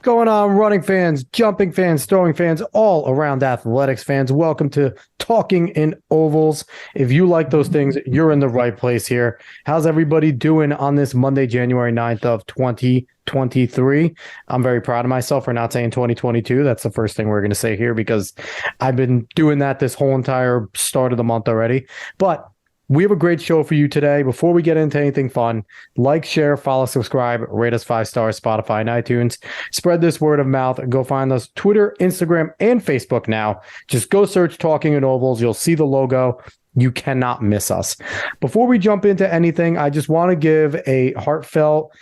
going on, running fans, jumping fans, throwing fans, all around athletics fans? Welcome to Talking in Ovals. If you like those things, you're in the right place here. How's everybody doing on this Monday, January 9th of 2023? I'm very proud of myself for not saying 2022. That's the first thing we're going to say here because I've been doing that this whole entire start of the month already. But we have a great show for you today. Before we get into anything fun, like, share, follow, subscribe, rate us 5 stars, Spotify and iTunes. Spread this word of mouth. Go find us Twitter, Instagram, and Facebook now. Just go search Talking in Ovals. You'll see the logo. You cannot miss us. Before we jump into anything, I just want to give a heartfelt,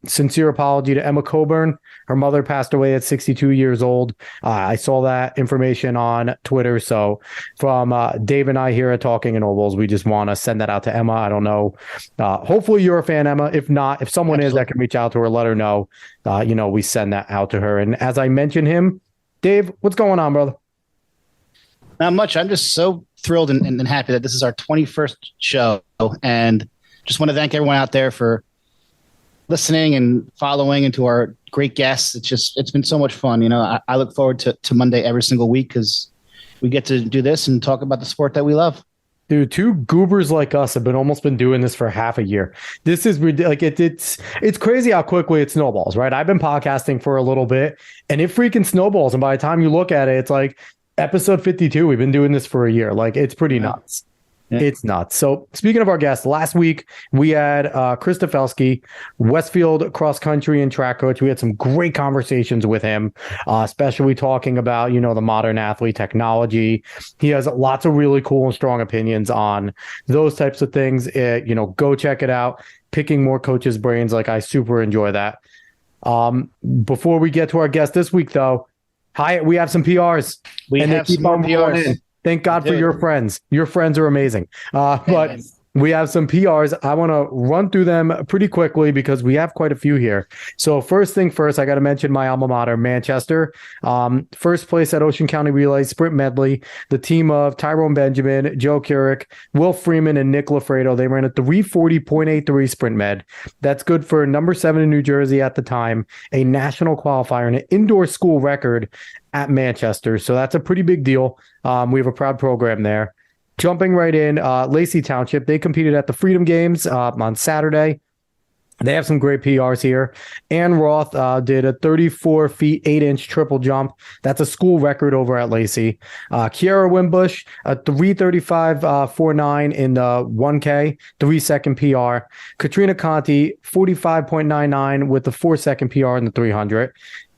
sincere apology to Emma Coburn. Her mother passed away at 62 years old. I saw that information on Twitter. So from Dave and I here at Talking in Ovals, we just want to send that out to Emma. I don't know. Hopefully you're a fan, Emma. If not, if someone is that can reach out to her, let her know. We send that out to her. And as I mentioned him, Dave, what's going on, brother? Not much. I'm just so thrilled and happy that this is our 21st show. And just want to thank everyone out there for listening and following, and to our great guests. It's been so much fun. I look forward to Monday every single week because we get to do this and talk about the sport that we love. Dude, two goobers like us have almost been doing this for half a year. This is ridiculous. It's crazy how quickly it snowballs, right? I've been podcasting for a little bit and it freaking snowballs. And by the time you look at it, it's like episode 52. We've been doing this for a year. Like, it's pretty nuts. Yeah. It's nuts. So speaking of our guests, last week we had Chris Stefelski, Westfield cross country and track coach. We had some great conversations with him, especially talking about, the modern athlete technology. He has lots of really cool and strong opinions on those types of things. Go check it out. Picking more coaches' brains. Like, I super enjoy that. Before we get to our guest this week, though, we have some PRs. We have some more PRs. Thank God for your friends. Your friends are amazing. But we have some PRs. I want to run through them pretty quickly because we have quite a few here. So first thing first, I got to mention my alma mater, Manchester. First place at Ocean County Relay Sprint Medley. The team of Tyrone Benjamin, Joe Keurig, Will Freeman, and Nick Lafredo. They ran a 340.83 Sprint Med. That's good for number 7 in New Jersey at the time, a national qualifier, and an indoor school record at Manchester. So that's a pretty big deal. We have a proud program there. Jumping right in, Lacey Township, they competed at the Freedom Games on Saturday. They have some great PRs here. Ann Roth did a 34 feet 8 inch triple jump. That's a school record over at Lacey. Kiara Wimbush, a 335.49 in the 1K, 3-second PR. Katrina Conti, 45.99 with the 4-second PR in the 300.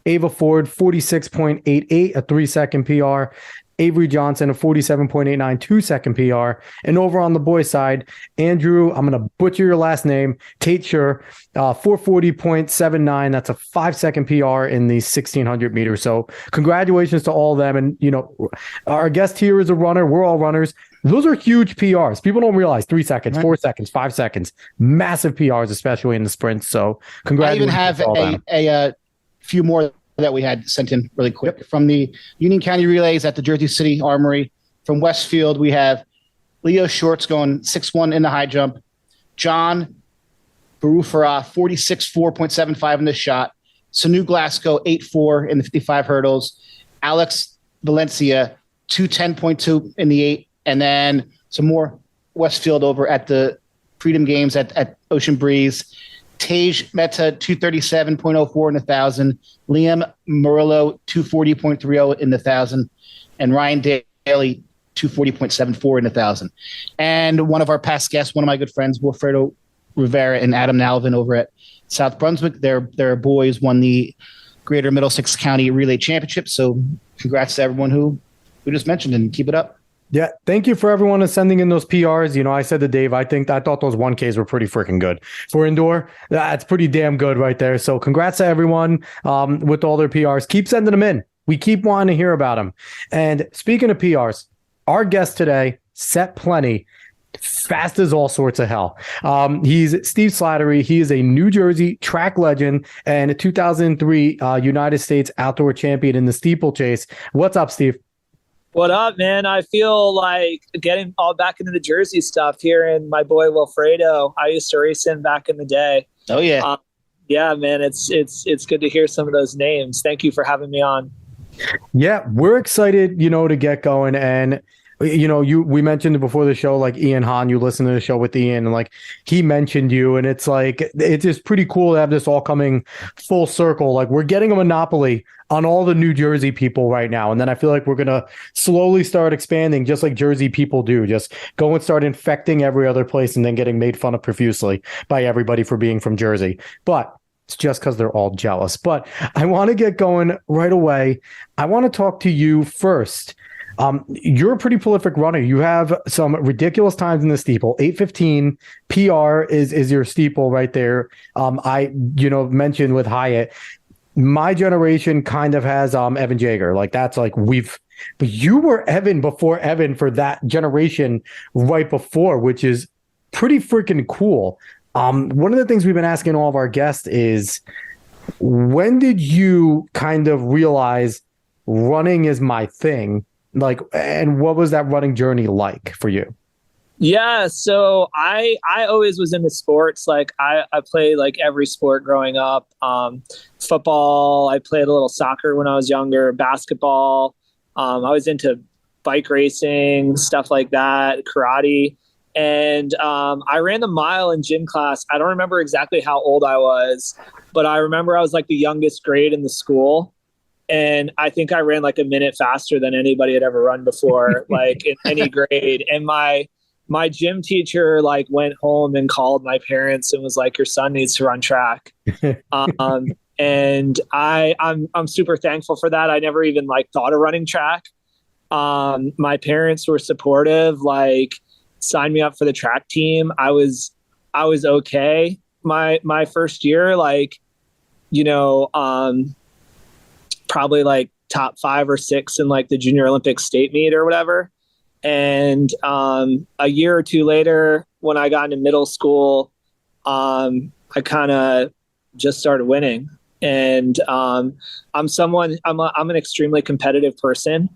Ava Ford, 46.88, a 3-second PR. Avery Johnson, a 47.89, 2-second PR. And over on the boys' side, Andrew, I'm going to butcher your last name, Tate Shure, 440.79. That's a 5-second PR in the 1600 meters. So congratulations to all of them. And, our guest here is a runner. We're all runners. Those are huge PRs. People don't realize 3 seconds, 4 seconds, 5 seconds, massive PRs, especially in the sprints. So congratulations. I even have a few more that we had sent in really quick. From the Union County Relays at the Jersey City Armory. From Westfield, we have Leo Shorts going 6'1" in the high jump. John Barufara, 46.4.75 in the shot. Sanu Glasgow, 8'4" in the 55 hurdles. Alex Valencia, 210.2 in the 8. And then some more Westfield over at the Freedom Games at Ocean Breeze. Tej Mehta, 237.04 in the 1,000. Liam Murillo, 240.30 in the 1,000. And Ryan Daly, 240.74 in the 1,000. And one of our past guests, one of my good friends, Wilfredo Rivera and Adam Nalvin over at South Brunswick, their boys won the Greater Middlesex County Relay Championship. So congrats to everyone who just mentioned, and keep it up. Yeah, thank you for everyone who's sending in those PRs. I said to Dave, I thought those 1Ks were pretty freaking good. For indoor, that's pretty damn good right there. So congrats to everyone with all their PRs. Keep sending them in. We keep wanting to hear about them. And speaking of PRs, our guest today, Set Plenty, fast as all sorts of hell. He's Steve Slattery. He is a New Jersey track legend and a 2003 United States Outdoor Champion in the Steeplechase. What's up, Steve? What up, man? I feel like getting all back into the Jersey stuff here, and my boy Wilfredo. I used to race him back in the day. Oh, yeah. Yeah, man, it's good to hear some of those names. Thank you for having me on. Yeah, we're excited, to get going. And we mentioned before the show, like Ian Hahn, you listen to the show with Ian, and like he mentioned you, and it's like it's just pretty cool to have this all coming full circle. Like we're getting a monopoly on all the New Jersey people right now, and then I feel like we're gonna slowly start expanding, just like Jersey people do. Just go and start infecting every other place, and then getting made fun of profusely by everybody for being from Jersey. But it's just because they're all jealous. But I want to get going right away. I want to talk to you first. You're a pretty prolific runner. You have some ridiculous times in the steeple. 8:15 PR is your steeple right there. I mentioned with Hyatt, my generation kind of has Evan Jager. Like that's like but you were Evan before Evan for that generation right before, which is pretty freaking cool. One of the things we've been asking all of our guests is, when did you kind of realize running is my thing? Like, and what was that running journey like for you? Yeah, so I always was into sports. Like I played like every sport growing up. Football, I played a little soccer when I was younger, basketball. I was into bike racing, stuff like that, karate. And I ran the mile in gym class. I don't remember exactly how old I was, but I remember I was like the youngest grade in the school. And I think I ran like a minute faster than anybody had ever run before, like in any grade. And my gym teacher like went home and called my parents and was like, "Your son needs to run track." And I'm super thankful for that. I never even like thought of running track. My parents were supportive, like signed me up for the track team. I was okay my first year, like, probably like top 5 or 6 in like the junior Olympic state meet or whatever. And a year or two later, when I got into middle school, I kind of just started winning. And I'm an extremely competitive person.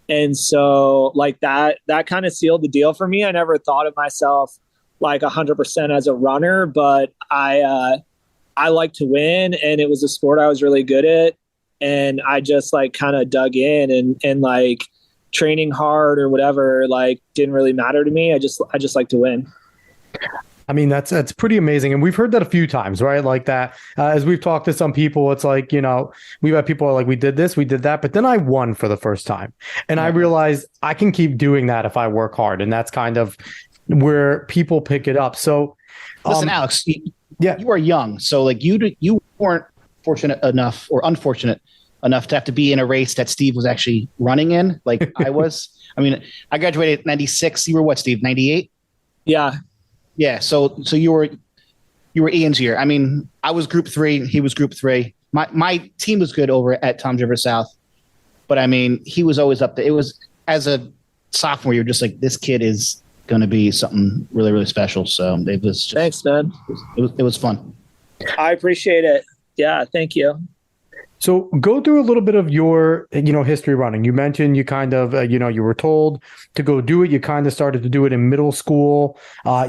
And so like that kind of sealed the deal for me. I never thought of myself like 100% as a runner, but I like to win, and it was a sport I was really good at. And I just like kind of dug in, and like training hard or whatever, like didn't really matter to me. I just like to win. I mean, that's pretty amazing. And we've heard that a few times, right? Like that, as we've talked to some people, it's like, we've had people like, we did this, we did that, but then I won for the first time. And I realized I can keep doing that if I work hard. And that's kind of where people pick it up. So listen, Alex, you are young. So like you weren't fortunate enough or unfortunate enough to have to be in a race that Steve was actually running in, like I was. I mean, I graduated in 96. You were what, Steve? 98? Yeah. So you were Ian's year. I mean, I was group 3. He was group 3. My team was good over at Tom's River South, but I mean, he was always up there. It was, as a sophomore, you're just like, this kid is going to be something really, really special. So it was just, thanks, man. It was fun. I appreciate it. Yeah. Thank you. So go through a little bit of your, history running. You mentioned you kind of, you were told to go do it. You kind of started to do it in middle school.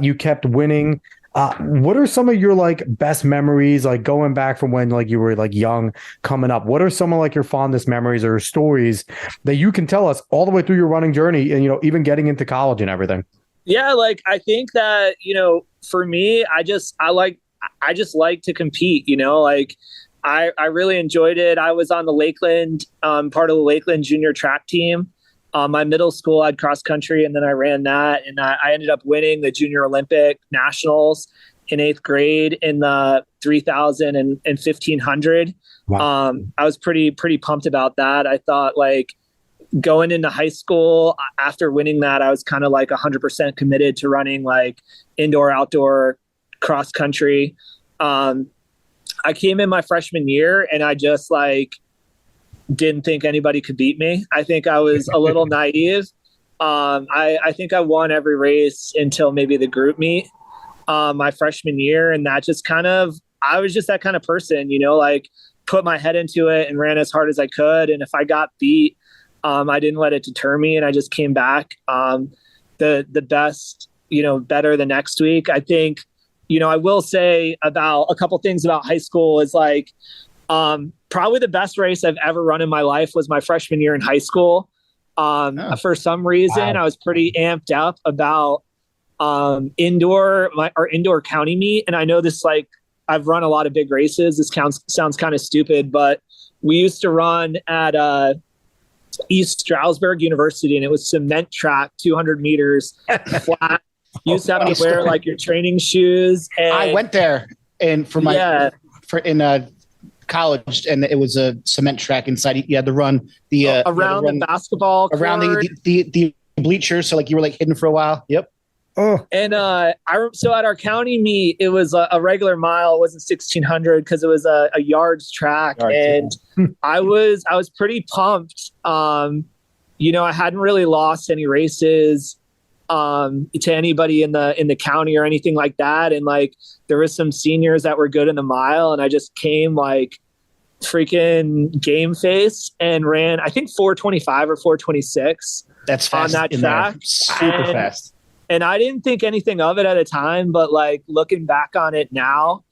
You kept winning. What are some of your like best memories, like going back from when like you were like young coming up? What are some of like your fondest memories or stories that you can tell us all the way through your running journey and, even getting into college and everything? Yeah. Like, I think that, for me, I just like to compete, like, I really enjoyed it. I was on the Lakeland, part of the Lakeland junior track team. My middle school, I had cross country, and then I ran that, and I ended up winning the junior Olympic nationals in 8th grade in the 3,000 and 1,500. Wow. I was pretty pumped about that. I thought like going into high school after winning that, I was kind of like 100% committed to running like indoor, outdoor, cross country. I came in my freshman year and I just like didn't think anybody could beat me. I think I was a little naive. I think I won every race until maybe the group meet my freshman year. And that just I was just that kind of person, like put my head into it and ran as hard as I could. And if I got beat, I didn't let it deter me, and I just came back the best, better the next week. I think I will say about a couple things about high school is like, probably the best race I've ever run in my life was my freshman year in high school. For some reason, I was pretty amped up about our indoor county meet. And I know this, like, I've run a lot of big races. This sounds kind of stupid, but we used to run at East Stroudsburg University, and it was cement track, 200 meters flat. You used to have to wear like your training shoes. And I went there and for college, and it was a cement track inside. You had to run around the basketball court. Around the bleachers, so like you were like hidden for a while. Yep. Oh. And so at our county meet, it was a regular mile. It wasn't 1,600 because it was a yards track, and I was pretty pumped. I hadn't really lost any races to anybody in the county or anything like that, and like there was some seniors that were good in the mile, and I just came like freaking game face and ran, I think 4:25 or 4:26. That's fast on that track, super fast. And I didn't think anything of it at the time, but like looking back on it now,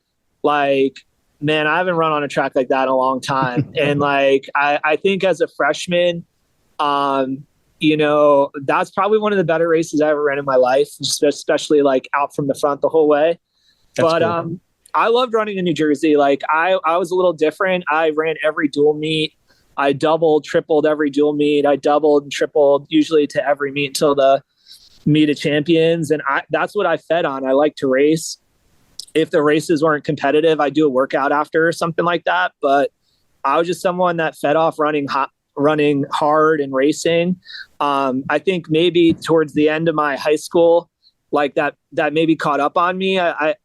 like, man, I haven't run on a track like that in a long time. And like, I think as a freshman, that's probably one of the better races I ever ran in my life, especially like out from the front the whole way. That's cool. I loved running in New Jersey. Like I was a little different. I ran every dual meet. I doubled, tripled every dual meet. I doubled and tripled usually to every meet until the meet of champions. And that's what I fed on. I like to race. If the races weren't competitive, I do a workout after or something like that. But I was just someone that fed off running hard and racing. I think maybe towards the end of my high school, like that maybe caught up on me. I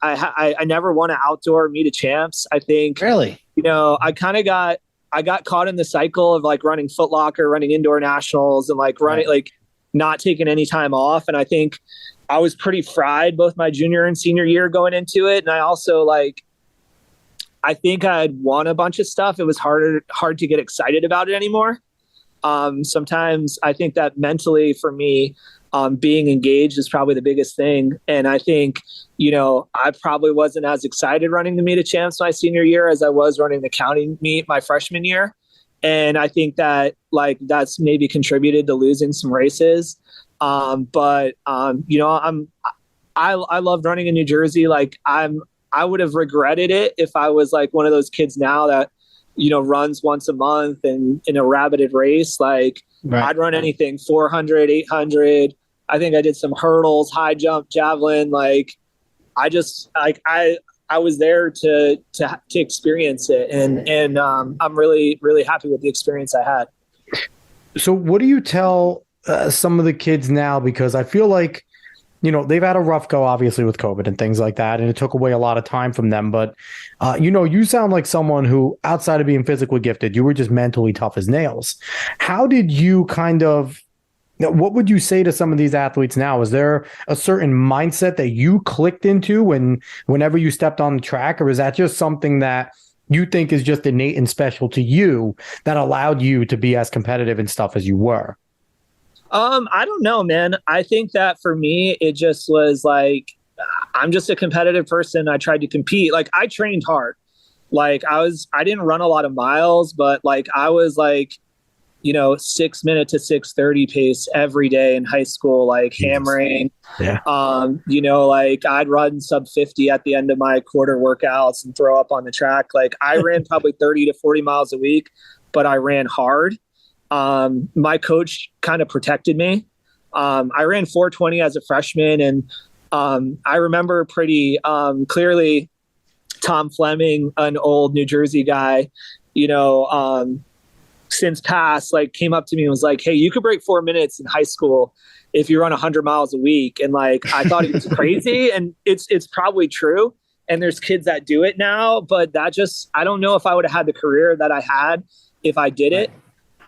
never won an outdoor meet of champs. I think really, I got caught in the cycle of like running Foot Locker, running indoor nationals, and like running like not taking any time off. And I think I was pretty fried both my junior and senior year going into it. And I also I think I had won a bunch of stuff. It was hard to get excited about it anymore. Sometimes I think that mentally for me, being engaged is probably the biggest thing. And I think, I probably wasn't as excited running the meet of champs my senior year as I was running the county meet my freshman year. And I think that that's maybe contributed to losing some races. I loved running in New Jersey. Like I would have regretted it if I was like one of those kids now that, runs once a month and in a rabbited race. Like I'd run anything 400, 800. I think I did some hurdles, high jump, javelin. Like I was there to experience it. And I'm really, really happy with the experience I had. So what do you tell some of the kids now? Because I feel like, they've had a rough go, obviously, with COVID and things like that, and it took away a lot of time from them. But, you sound like someone who, outside of being physically gifted, you were just mentally tough as nails. How did you what would you say to some of these athletes now? Is there a certain mindset that you clicked into whenever you stepped on the track, or is that just something that you think is just innate and special to you that allowed you to be as competitive and stuff as you were? I don't know, man. I think that for me, it just was like, I'm just a competitive person. I tried to compete. Like I trained hard. Like I didn't run a lot of miles, but like I was like, 6 minute to 6:30 pace every day in high school, like hammering. Yeah. Like I'd run sub 50 at the end of my quarter workouts and throw up on the track. Like I ran probably 30 to 40 miles a week, but I ran hard. My coach kind of protected me. I ran 4:20 as a freshman, and I remember pretty clearly Tom Fleming, an old New Jersey guy, since passed, like came up to me and was like, "Hey, you could break 4 minutes in high school if you run 100 miles a week." And like, I thought he was crazy, and it's probably true. And there's kids that do it now, but I don't know if I would have had the career that I had if I did it.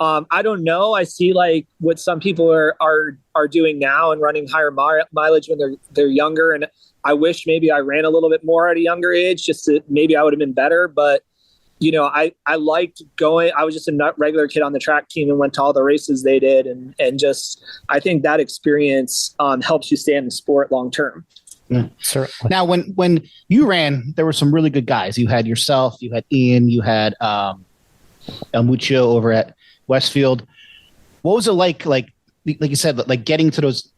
I don't know. I see like what some people are doing now and running higher mileage when they're younger. And I wish maybe I ran a little bit more at a younger age, just to maybe I would have been better. But I liked going. I was just a regular kid on the track team and went to all the races they did. And just, I think that experience helps you stay in the sport long term. Certainly. Now, when you ran, there were some really good guys. You had yourself, you had Ian, you had El Mucho over at Westfield. What was it like you said, like getting to those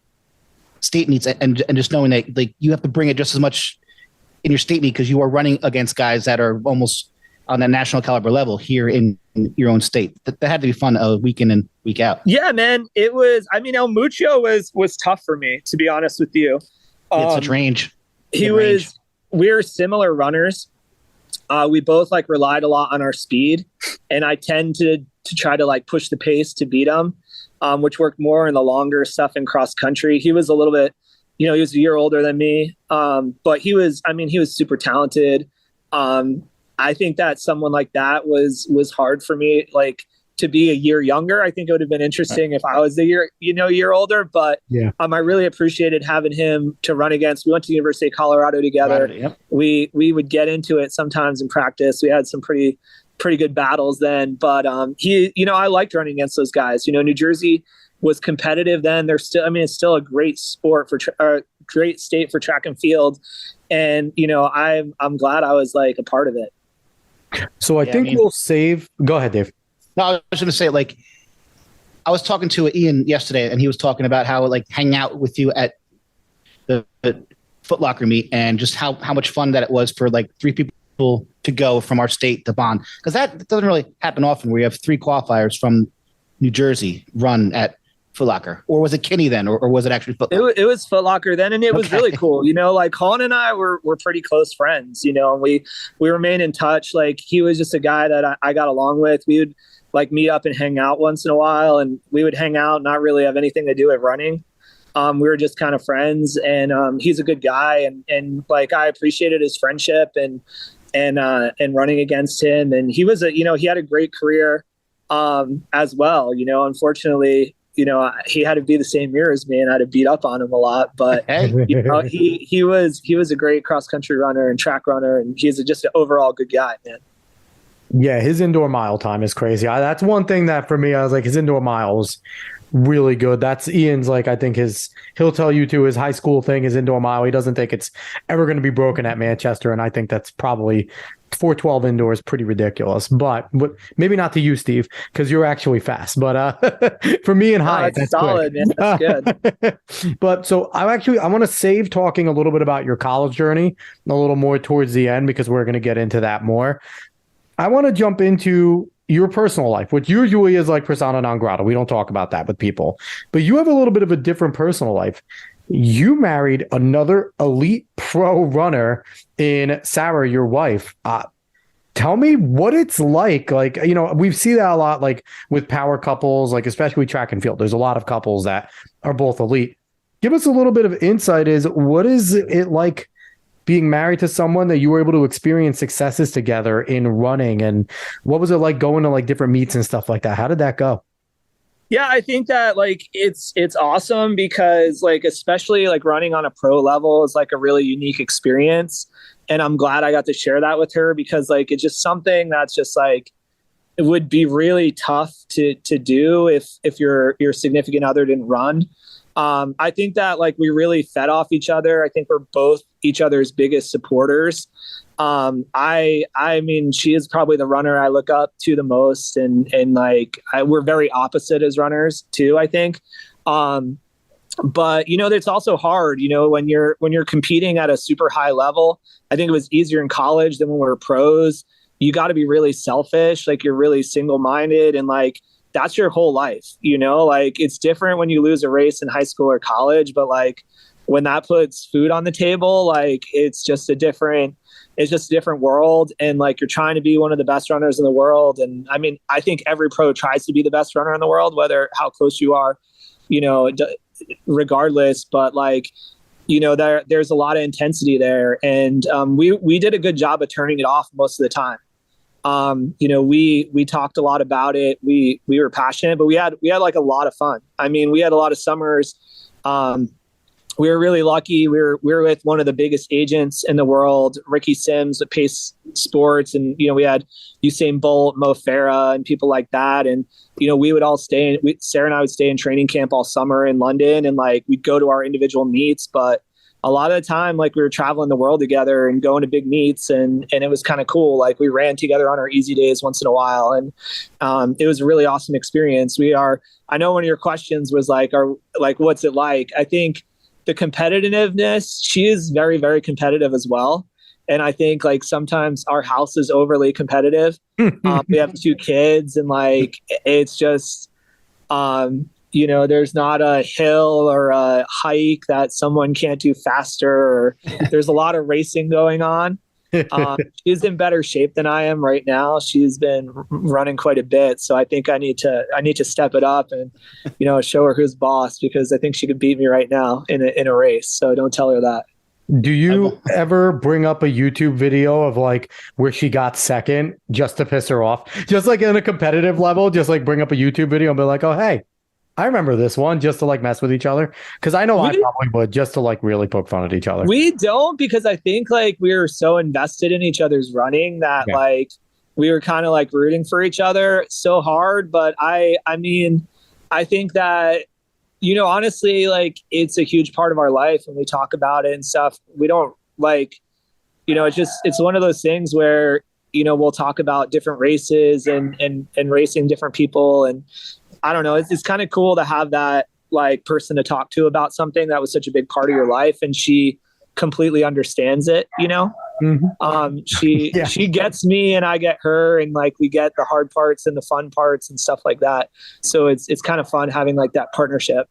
state meets and just knowing that like you have to bring it just as much in your state meet because you are running against guys that are almost on that national caliber level here in your own state. That had to be fun week in and week out. Yeah, man. It was, I mean, El Mucho was tough for me, to be honest with you. He had such range. We were similar runners. We both like relied a lot on our speed, and I tend to try to like push the pace to beat him, which worked more in the longer stuff in cross country. He was a little bit, he was a year older than me. But he was super talented. I think that someone like that was hard for me, like to be a year younger. I think it would have been interesting if I was a year older, but yeah. I really appreciated having him to run against. We went to the University of Colorado together. Yep. We would get into it sometimes in practice. We had some pretty good battles then, but I liked running against those guys. New Jersey was competitive then. They're still, it's still a great sport great state for track and field. And, I'm glad I was like a part of it. So I think we'll save. Go ahead, Dave. No, I was going to say, like, I was talking to Ian yesterday, and he was talking about how like hang out with you at the Foot Locker meet, and just how much fun that it was for like 3 people to go from our state to Bond, because that doesn't really happen often. Where you have 3 qualifiers from New Jersey run at Foot Locker, or was it Kinney then, or was it actually Foot Locker? It was Foot Locker then, and it was really cool. Like Colin and I were pretty close friends. And we remain in touch. Like he was just a guy that I got along with. We would like meet up and hang out once in a while, and we would hang out, not really have anything to do with running. We were just kind of friends, and he's a good guy, and like I appreciated his friendship and running against him. And he was he had a great career as well. Unfortunately, he had to be the same year as me, and I had to beat up on him a lot. But he was a great cross country runner and track runner, and he's just an overall good guy, man. Yeah, his indoor mile time is crazy. That's one thing that for me, I was like, his indoor mile was really good. That's Ian's, like, I think he'll tell you too, his high school thing, his indoor mile. He doesn't think it's ever going to be broken at Manchester. And I think that's probably 412 indoors, pretty ridiculous, but maybe not to you, Steve, because you're actually fast. But for me and height, that's solid, man. That's good. But so I want to save talking a little bit about your college journey a little more towards the end, because we're going to get into that more. I want to jump into your personal life, which usually is like persona non grata. We don't talk about that with people, but you have a little bit of a different personal life. You married another elite pro runner in Sarah, your wife. Tell me what it's like. Like, we see that a lot, like with power couples, like especially track and field. There's a lot of couples that are both elite. Give us a little bit of insight. What is it like being married to someone that you were able to experience successes together in running? And what was it like going to like different meets and stuff like that? How did that go? Yeah, I think that like it's awesome because like especially like running on a pro level is like a really unique experience. And I'm glad I got to share that with her, because like it's just something that's just like it would be really tough to do if your significant other didn't run. I think that like we really fed off each other. I think we're both each other's biggest supporters. I mean, she is probably the runner I look up to the most, and like we're very opposite as runners too, I think. But it's also hard, when you're competing at a super high level. I think it was easier in college than when we were pros. You got to be really selfish, like you're really single-minded, and like that's your whole life, like it's different when you lose a race in high school or college, but like when that puts food on the table, like it's just a different world. And like you're trying to be one of the best runners in the world. And I mean, I think every pro tries to be the best runner in the world, whether how close you are, regardless. But like, there's a lot of intensity there, and we did a good job of turning it off most of the time. We talked a lot about it. We were passionate, but we had like a lot of fun. I mean, we had a lot of summers. We were really lucky. We were with one of the biggest agents in the world, Ricky Sims at Pace Sports. And, we had Usain Bolt, Mo Farah, and people like that. And, we would all Sarah and I would stay in training camp all summer in London, and like, we'd go to our individual meets, but a lot of the time, like we were traveling the world together and going to big meets, and it was kind of cool. Like we ran together on our easy days once in a while, and it was a really awesome experience. I know one of your questions was what's it like? I think the competitiveness, she is very, very competitive as well. And I think like sometimes our house is overly competitive. We have 2 kids, and like, it's just, there's not a hill or a hike that someone can't do faster, or there's a lot of racing going on. She's in better shape than I am right now. She's been running quite a bit. So I think I need to step it up and, show her who's boss, because I think she could beat me right now in a race. So don't tell her that. Do you ever bring up a YouTube video of like where she got second just to piss her off? Just like in a competitive level, just like bring up a YouTube video and be like, oh, hey, I remember this one, just to like mess with each other. Because I know I probably would, just to like really poke fun at each other. We don't, because I think like we were so invested in each other's running that like we were kind of like rooting for each other so hard. But I mean, I think that, honestly, like it's a huge part of our life when we talk about it and stuff. We don't like, it's one of those things where, we'll talk about different races and racing different people. And I don't know, it's kind of cool to have that like person to talk to about something that was such a big part of your life. And she completely understands it, Mm-hmm. She gets me and I get her, and like we get the hard parts and the fun parts and stuff like that. So it's kind of fun having like that partnership.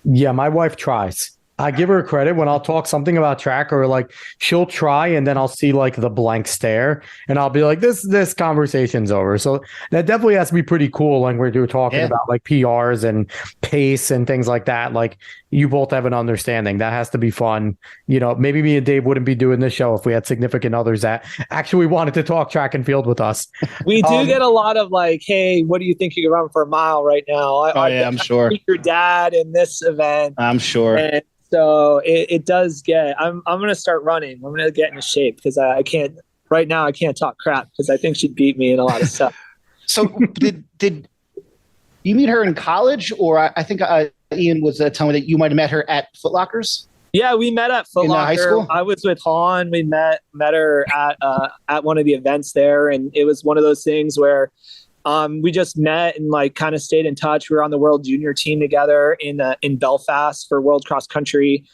Yeah, my wife tries. I give her credit when I'll talk something about track, or like she'll try and then I'll see like the blank stare and I'll be like, this conversation's over. So that definitely has to be pretty cool when we're talking about like PRs and pace and things like that. Like you both have an understanding. That has to be fun. Maybe me and Dave wouldn't be doing this show if we had significant others that actually wanted to talk track and field with us. We do get a lot of like, hey, what do you think you can run for a mile right now? I'm sure. Your dad in this event. I'm sure. And so it does get, I'm going to start running. I'm going to get into shape, because I can't right now. I can't talk crap because I think she'd beat me in a lot of stuff. So did you meet her in college, or I think Ian was telling me that you might have met her at Foot Lockers? Yeah, we met at Foot Locker. High school? I was with Han. We met her at one of the events there, and it was one of those things where we just met and like kind of stayed in touch. We were on the World Junior team together in Belfast for World Cross Country.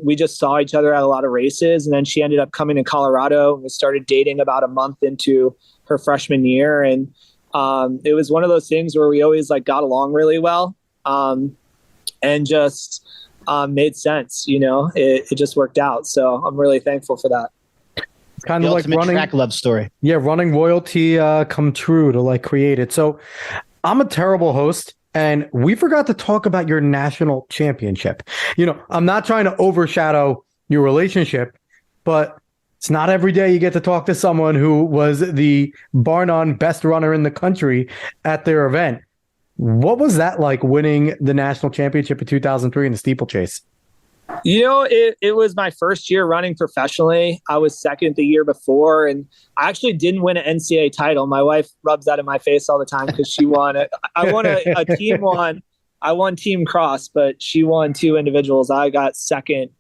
We just saw each other at a lot of races, and then she ended up coming to Colorado, and we started dating about a month into her freshman year. And it was one of those things where we always like got along really well, and just made sense. It just worked out. So I'm really thankful for that. It's kind of like running track love story. Yeah, running royalty come true to like create it. So I'm a terrible host, and we forgot to talk about your national championship. I'm not trying to overshadow your relationship, but it's not every day you get to talk to someone who was the bar none best runner in the country at their event. What was that like, winning the national championship in 2003 in the steeplechase? It was my first year running professionally. I was second the year before, and I actually didn't win an NCAA title. My wife rubs that in my face all the time because she won it. I won a team one. I won team cross, but she won 2 individuals. I got second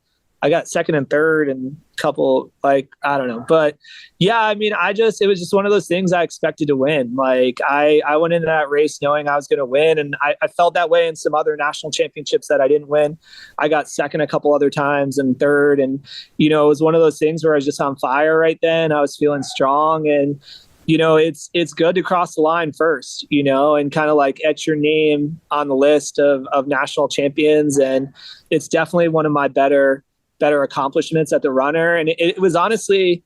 and third, and couple, like, I don't know. But yeah, I mean, it was just one of those things I expected to win. Like I went into that race knowing I was going to win. And I felt that way in some other national championships that I didn't win. I got second a couple other times and third. And, it was one of those things where I was just on fire right then. I was feeling strong, and, it's good to cross the line first, and kind of like etch your name on the list of national champions. And it's definitely one of my better accomplishments at the runner. And it was honestly,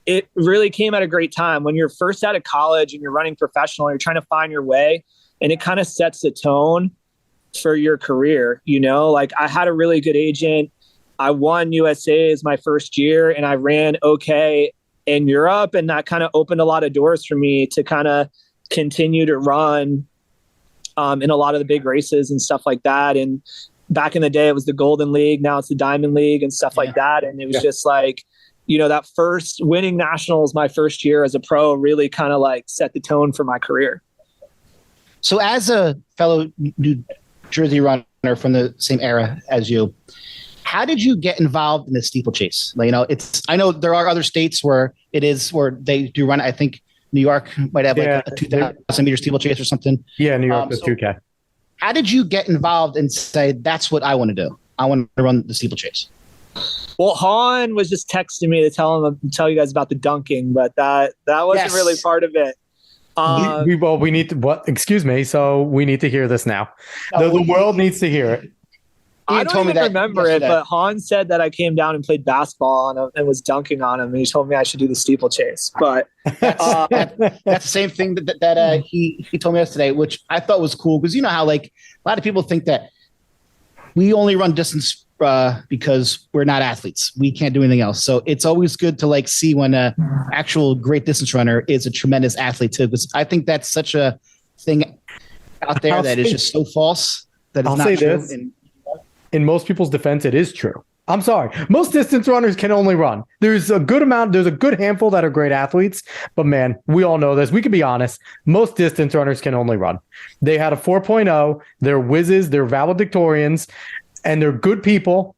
it really came at a great time when you're first out of college and you're running professional, and you're trying to find your way, and it kind of sets the tone for your career. Like I had a really good agent. I won USA as my first year, and I ran okay in Europe. And that kind of opened a lot of doors for me to kind of continue to run in a lot of the big races and stuff like that. And back in the day, it was the Golden League. Now it's the Diamond League and stuff like that. And it was just like, that first winning nationals, my first year as a pro, really kind of like set the tone for my career. So as a fellow New Jersey runner from the same era as you, How did you get involved in the steeplechase? Like, I know there are other states where they do run. I think New York might have like a 2,000 meter steeplechase or something. Yeah, New York does 2K. How did you get involved and say, that's what I want to do? I want to run the steeplechase. Well, Han was just texting me to tell you guys about the dunking, but that wasn't really part of it. We need to, what? Excuse me. So we need to hear this now. The world needs to hear it. I don't even remember it, but Han said that I came down and played basketball on him and was dunking on him, and he told me I should do the steeplechase. But that's the same thing that he told me yesterday, which I thought was cool, because you know how like a lot of people think that we only run distance because we're not athletes. We can't do anything else. So it's always good to like see when a actual great distance runner is a tremendous athlete too, because I think that's such a thing out there that is just so false that it's not true. In most people's defense, it is true. I'm sorry. Most distance runners can only run. There's a good handful that are great athletes, but man, we all know this. We can be honest. Most distance runners can only run. They had a 4.0. They're whizzes. They're valedictorians, and they're good people,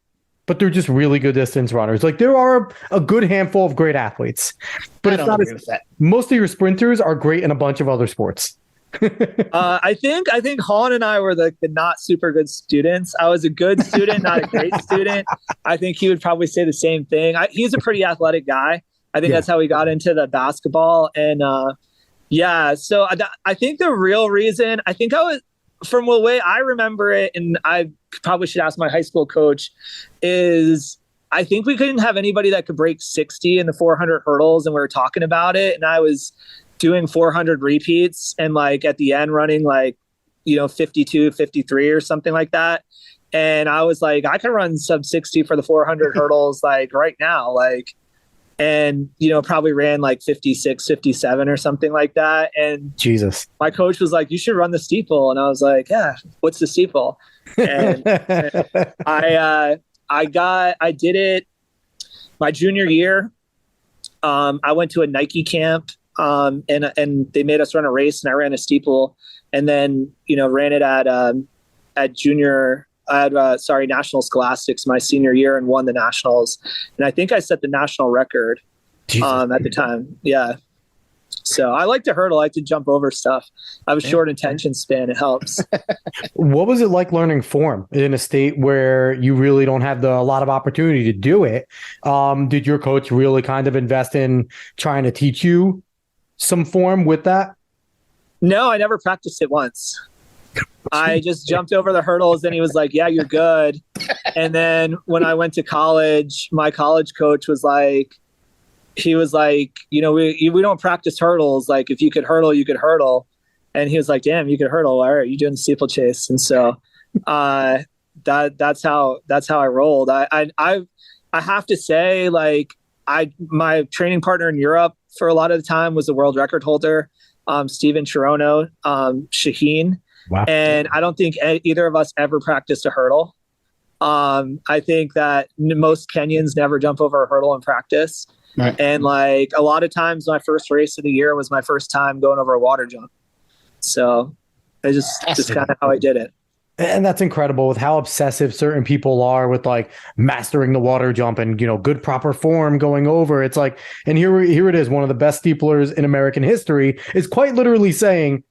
but they're just really good distance runners. Like there are a good handful of great athletes, but it's not as most of your sprinters are great in a bunch of other sports. I think Han and I were the not super good students. I was a good student, not a great student. I think he would probably say the same thing. He's a pretty athletic guy. I think that's how he got into the basketball. And so I think the real reason, I think from the way I remember it, and I probably should ask my high school coach, is I think we couldn't have anybody that could break 60 in the 400 hurdles, and we were talking about it, and I was doing 400 repeats and like at the end running 52, 53 or something like that. And I was like, I can run sub 60 for the 400 hurdles like right now, and probably ran like 56, 57 or something like that. And Jesus, my coach was like, you should run the steeple. And I was like, yeah, what's the steeple? And I did it my junior year. I went to a Nike camp. And they made us run a race, and I ran a steeple, and then ran it at National Scholastics my senior year and won the nationals, and I think I set the national record at the time. Yeah, so I like to hurdle, I like to jump over stuff. I have a short attention span; it helps. What was it like learning form in a state where you really don't have a lot of opportunity to do it? Did your coach really kind of invest in trying to teach you some form with that? No, I never practiced it once. I just jumped over the hurdles, and he was like, yeah, you're good. And then when I went to college, my college coach was like, we don't practice hurdles. Like if you could hurdle, you could hurdle. And he was like, damn, you could hurdle. All right, you're doing the steeplechase. And so that's how I rolled. I have to say, like, my training partner in Europe for a lot of the time was the world record holder, Steven Chirono, Shaheen. Wow. And I don't think either of us ever practiced a hurdle. I think that most Kenyans never jump over a hurdle in practice. Right. And like a lot of times my first race of the year was my first time going over a water jump. So I just kind of how I did it. And that's incredible with how obsessive certain people are with like mastering the water jump and, good proper form going over. It's like, and here it is. One of the best steeplers in American history is quite literally saying,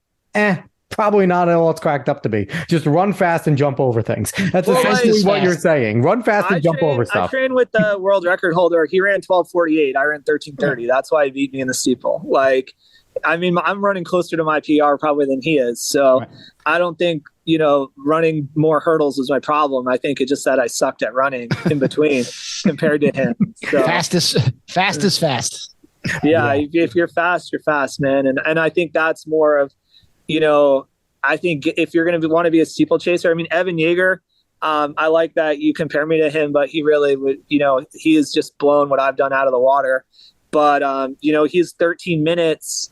probably not all it's cracked up to be. Just run fast and jump over things. That's essentially what you're saying. Run fast and jump over stuff. I trained with the world record holder. He ran 12:48. I ran 13:30. That's why he beat me in the steeple. Like, I mean, I'm running closer to my PR probably than he is. So I don't think, running more hurdles was my problem. I think it just that I sucked at running in between compared to him. So, fast is fast. Yeah. If you're fast, man. And I think that's more of, I think if you're going to want to be a steeplechaser, I mean, Evan Yeager, I like that you compare me to him, but he really would, he has just blown what I've done out of the water. But, he's 13 minutes,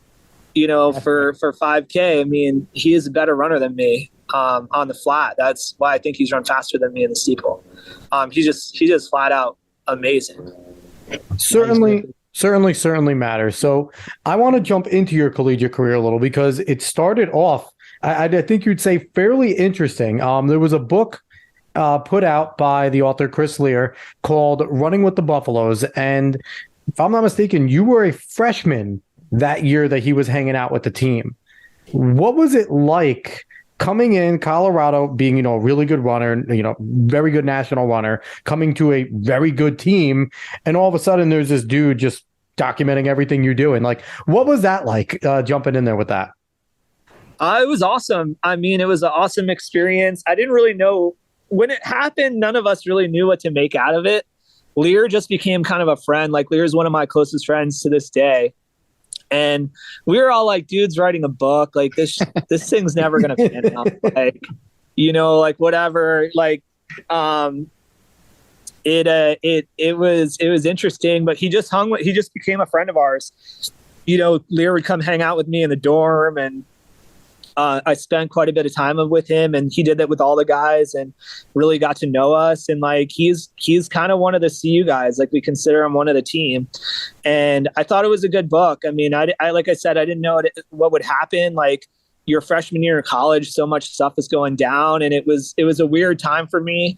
for 5K. I mean, he is a better runner than me on the flat. That's why I think he's run faster than me in the steeple. He's just flat out amazing. Certainly matters. So I want to jump into your collegiate career a little because it started off, I think you'd say fairly interesting. There was a book put out by the author Chris Lear called Running with the Buffaloes. And if I'm not mistaken, you were a freshman that year that he was hanging out with the team. What was it like coming in Colorado, being, a really good runner, very good national runner, coming to a very good team, and all of a sudden there's this dude just documenting everything you're doing? Like, what was that like, jumping in there with that? It was awesome. I mean, it was an awesome experience. I didn't really know when it happened. None of us really knew what to make out of it. Lear just became kind of a friend. Like, Lear is one of my closest friends to this day. And we were all like, dude's writing a book. Like, this thing's never going to pan out. Like, like whatever. Like, it was interesting, but he just became a friend of ours. Lear would come hang out with me in the dorm, and I spent quite a bit of time with him, and he did that with all the guys and really got to know us. And like, he's kind of one of the CU guys. Like, we consider him one of the team. And I thought it was a good book. I mean, I like I said, I didn't know what would happen. Like, your freshman year of college, so much stuff is going down, and it was a weird time for me.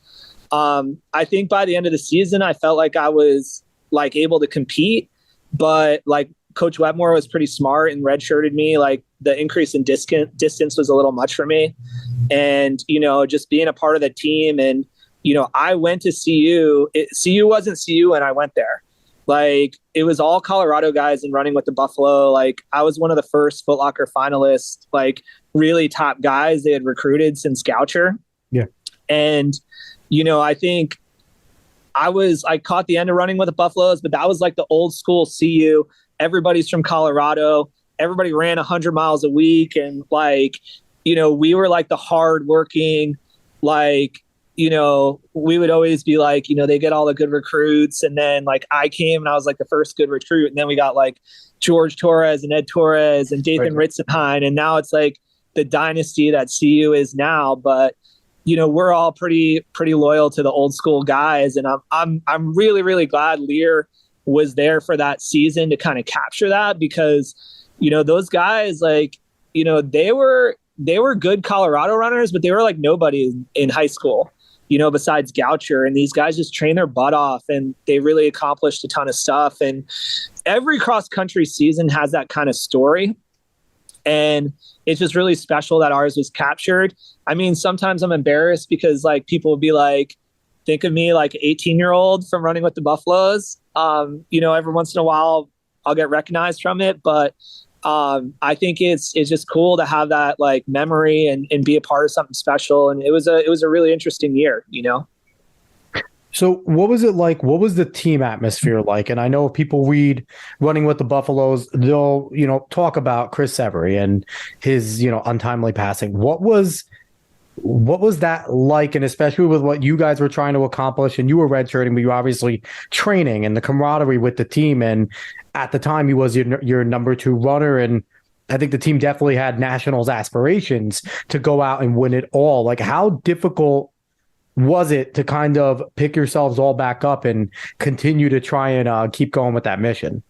I think by the end of the season, I felt like I was like able to compete, but like, Coach Wetmore was pretty smart and redshirted me. Like, the increase in distance was a little much for me. And, just being a part of the team. And, I went to CU. CU wasn't CU when I went there. Like, it was all Colorado guys and Running with the Buffalo. Like, I was one of the first Foot Locker finalists, like really top guys they had recruited since Goucher. Yeah. And, I think I caught the end of Running with the Buffaloes, but that was like the old school CU. Everybody's from Colorado. Everybody ran 100 miles a week. And like, we were like the hard working, like, we would always be like, they get all the good recruits. And then like, I came and I was like the first good recruit. And then we got like George Torres and Ed Torres and Dathan Ritzenhein. And now it's like the dynasty that CU is now. But, we're all pretty loyal to the old school guys. And I'm really, really glad Lear was there for that season to kind of capture that, because, those guys, like, they were good Colorado runners, but they were like nobody in high school, besides Goucher. And these guys just trained their butt off, and they really accomplished a ton of stuff. And every cross country season has that kind of story. And it's just really special that ours was captured. I mean, sometimes I'm embarrassed because like people will be like, think of me like 18-year-old from Running with the Buffaloes. Every once in a while I'll get recognized from it, but I think it's just cool to have that like memory and be a part of something special. And it was a really interesting year, So what was it like? What was the team atmosphere like? And I know if people read Running with the Buffaloes, they'll, talk about Chris Severy and his, untimely passing. What was that like? And especially with what you guys were trying to accomplish, and you were redshirting, but you were obviously training, and the camaraderie with the team. And at the time, he was your number 2 runner. And I think the team definitely had nationals aspirations to go out and win it all. Like, how difficult was it to kind of pick yourselves all back up and continue to try and keep going with that mission?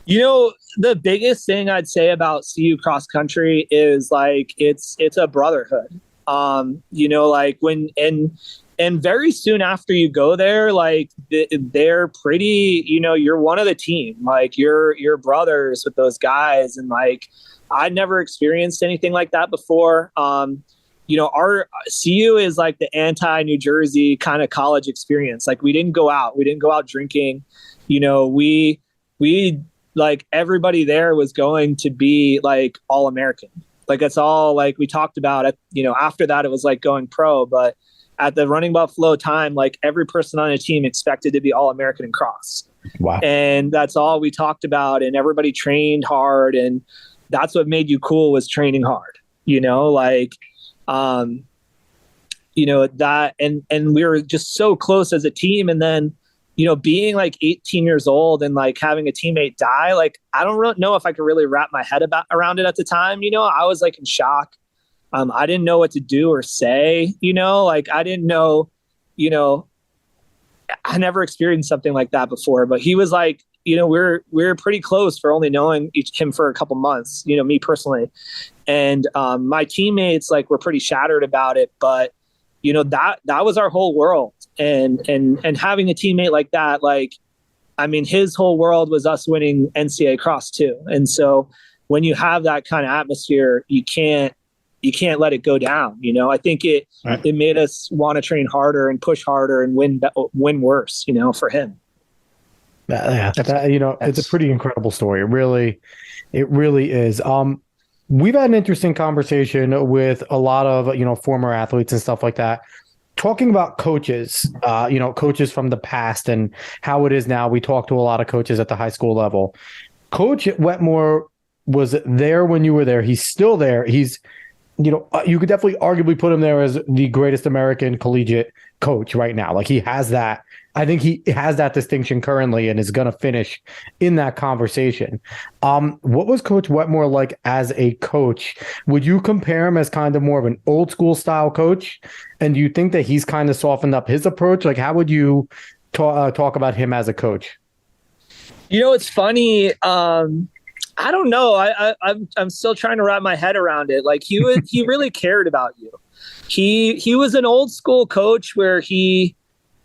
The biggest thing I'd say about CU cross country is like, it's a brotherhood. Like when, and very soon after you go there, like they're pretty, you're one of the team, like you're brothers with those guys. And like, I'd never experienced anything like that before. Our CU is like the anti-New Jersey kind of college experience. Like, we didn't go out drinking. We like, everybody there was going to be like all American. Like, that's all like we talked about it. After that it was like going pro, but at the Running Buffalo time, like every person on the team expected to be all American in cross. Wow. And that's all we talked about. And everybody trained hard. And that's what made you cool, was training hard, that, and we were just so close as a team. And then, being like 18 years old and like having a teammate die, like, I don't really know if I could really wrap my head around it at the time. I was like in shock. I didn't know what to do or say, like I didn't know, I never experienced something like that before, but he was like, we're pretty close for only knowing him for a couple months, me personally. And my teammates like were pretty shattered about it, but that was our whole world. And having a teammate like that, like, I mean, his whole world was us winning NCAA cross too. And so when you have that kind of atmosphere, you can't let it go down. I think it made us want to train harder and push harder and win worse, for him. It's a pretty incredible story. It really is. We've had an interesting conversation with a lot of, former athletes and stuff like that, talking about coaches, coaches from the past and how it is now. We talk to a lot of coaches at the high school level. Coach Wetmore was there when you were there. He's still there. He's, you could definitely arguably put him there as the greatest American collegiate coach right now. Like, he has that. I think he has that distinction currently and is going to finish in that conversation. What was Coach Wetmore like as a coach? Would you compare him as kind of more of an old school style coach? And do you think that he's kind of softened up his approach? Like, how would you talk about him as a coach? It's funny. I don't know. I'm still trying to wrap my head around it. Like, he really cared about you. He was an old school coach where he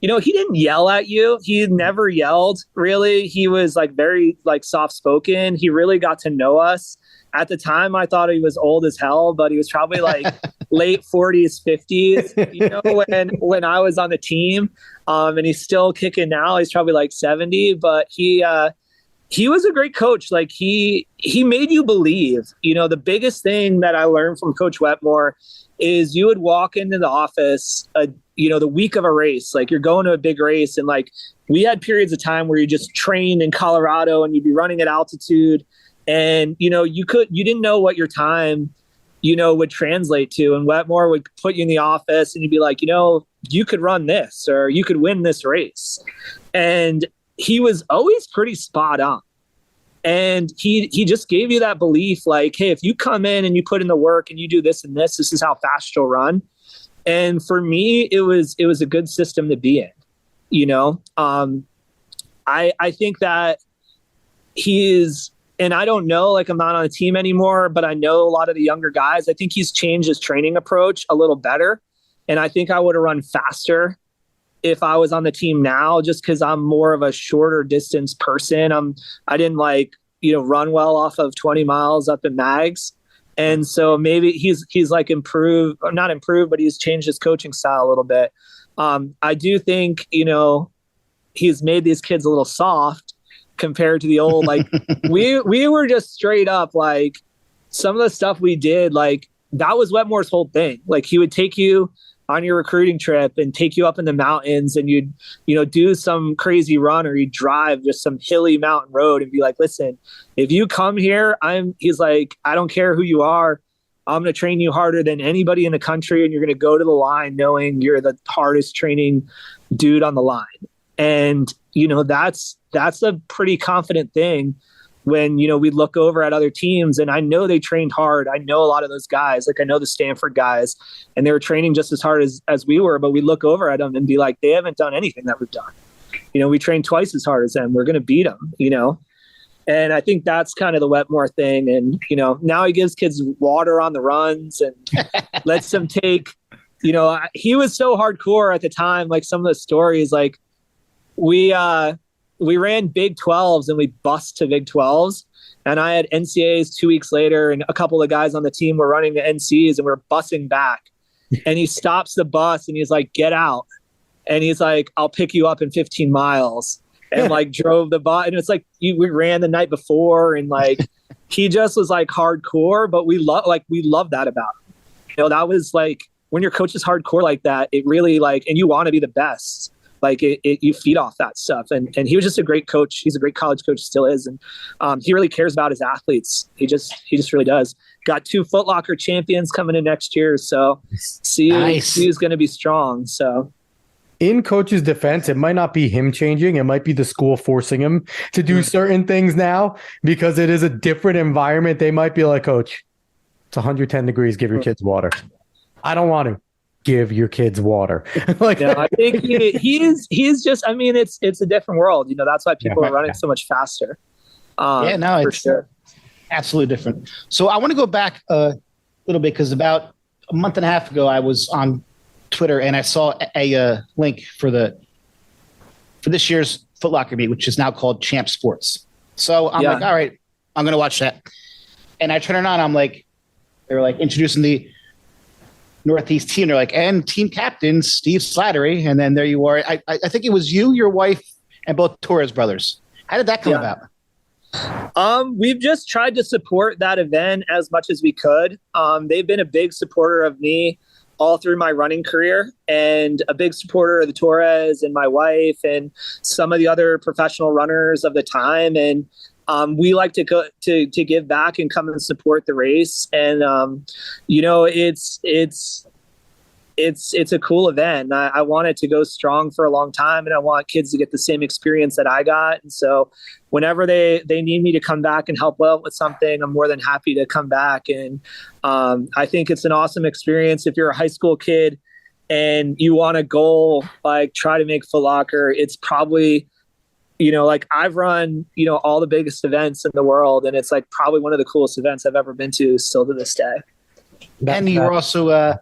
didn't yell at you. He never yelled, really. He was like very like soft spoken. He really got to know us. At the time, I thought he was old as hell, but he was probably like late 40s, 50s, when I was on the team. And he's still kicking now. He's probably like 70, but he was a great coach. Like, he made you believe. The biggest thing that I learned from Coach Wetmore is you would walk into the office, the week of a race, like you're going to a big race. And like, we had periods of time where you just trained in Colorado and you'd be running at altitude and, you didn't know what your time, would translate to. And Wetmore would put you in the office and you'd be like, you could run this or you could win this race. And he was always pretty spot on. And he just gave you that belief, like, hey, if you come in and you put in the work and you do this and this is how fast you'll run. And for me, it was a good system to be in. I think that he is, and I don't know, like, I'm not on a team anymore, but I know a lot of the younger guys. I think he's changed his training approach a little better. And I think I would have run faster if I was on the team now, just because I'm more of a shorter distance person. I didn't run well off of 20 miles up in mags. And so maybe he's like improved, or not improved, but he's changed his coaching style a little bit. I do think, he's made these kids a little soft compared to the old, like we were just straight up, like, some of the stuff we did, like, that was Wetmore's whole thing. Like, he would take you on your recruiting trip and take you up in the mountains and you'd, do some crazy run or you'd drive just some hilly mountain road and be like, listen, if you come here, he's like, I don't care who you are. I'm going to train you harder than anybody in the country. And you're going to go to the line knowing you're the hardest training dude on the line. And, that's a pretty confident thing when, we look over at other teams, and I know they trained hard. I know a lot of those guys, like I know the Stanford guys, and they were training just as hard as we were, but we look over at them and be like, they haven't done anything that we've done. We trained twice as hard as them. We're going to beat them, and I think that's kind of the Wetmore thing. And, now he gives kids water on the runs and lets them take, he was so hardcore at the time. Like, some of the stories, like we ran Big 12s and we bust to Big 12s. And I had NCAAs 2 weeks later, and a couple of guys on the team were running the NCs and we're busing back. And he stops the bus and he's like, get out. And he's like, I'll pick you up in 15 miles. And like drove the bus. And it's like, we ran the night before, and like, he just was like hardcore, but we love that about him. That was like, when your coach is hardcore like that, it really like, and you want to be the best. Like you feed off that stuff. And he was just a great coach. He's a great college coach, still is. And he really cares about his athletes. He just really does. Got 2 Foot Locker champions coming in next year. So CU's going to be strong. So in coach's defense, it might not be him changing. It might be the school forcing him to do certain things now because it is a different environment. They might be like, coach, it's 110 degrees. Give your kids water. I don't want to. Give your kids water. I think he's just, I mean, it's a different world. That's why people are running so much faster. It's sure. Absolutely different. So I want to go back a little bit, because about a month and a half ago, I was on Twitter and I saw a link for this year's Foot Locker meet, which is now called Champ Sports. So I'm like, all right, I'm going to watch that. And I turn it on. I'm like, they were like introducing the Northeast team. They're like, and team captain Steve Slattery. And then there you are. I think it was you, your wife, and both Torres brothers. How did that come about? We've just tried to support that event as much as we could. They've been a big supporter of me all through my running career, and a big supporter of the Torres and my wife and some of the other professional runners of the time. And we like to go to give back and come and support the race. And it's a cool event. I want it to go strong for a long time, and I want kids to get the same experience that I got. And so whenever they need me to come back and help out with something, I'm more than happy to come back. And I think it's an awesome experience. If you're a high school kid and you want a goal, like try to make Foot Locker, it's probably, like I've run, all the biggest events in the world, and it's like probably one of the coolest events I've ever been to still to this day. And you were also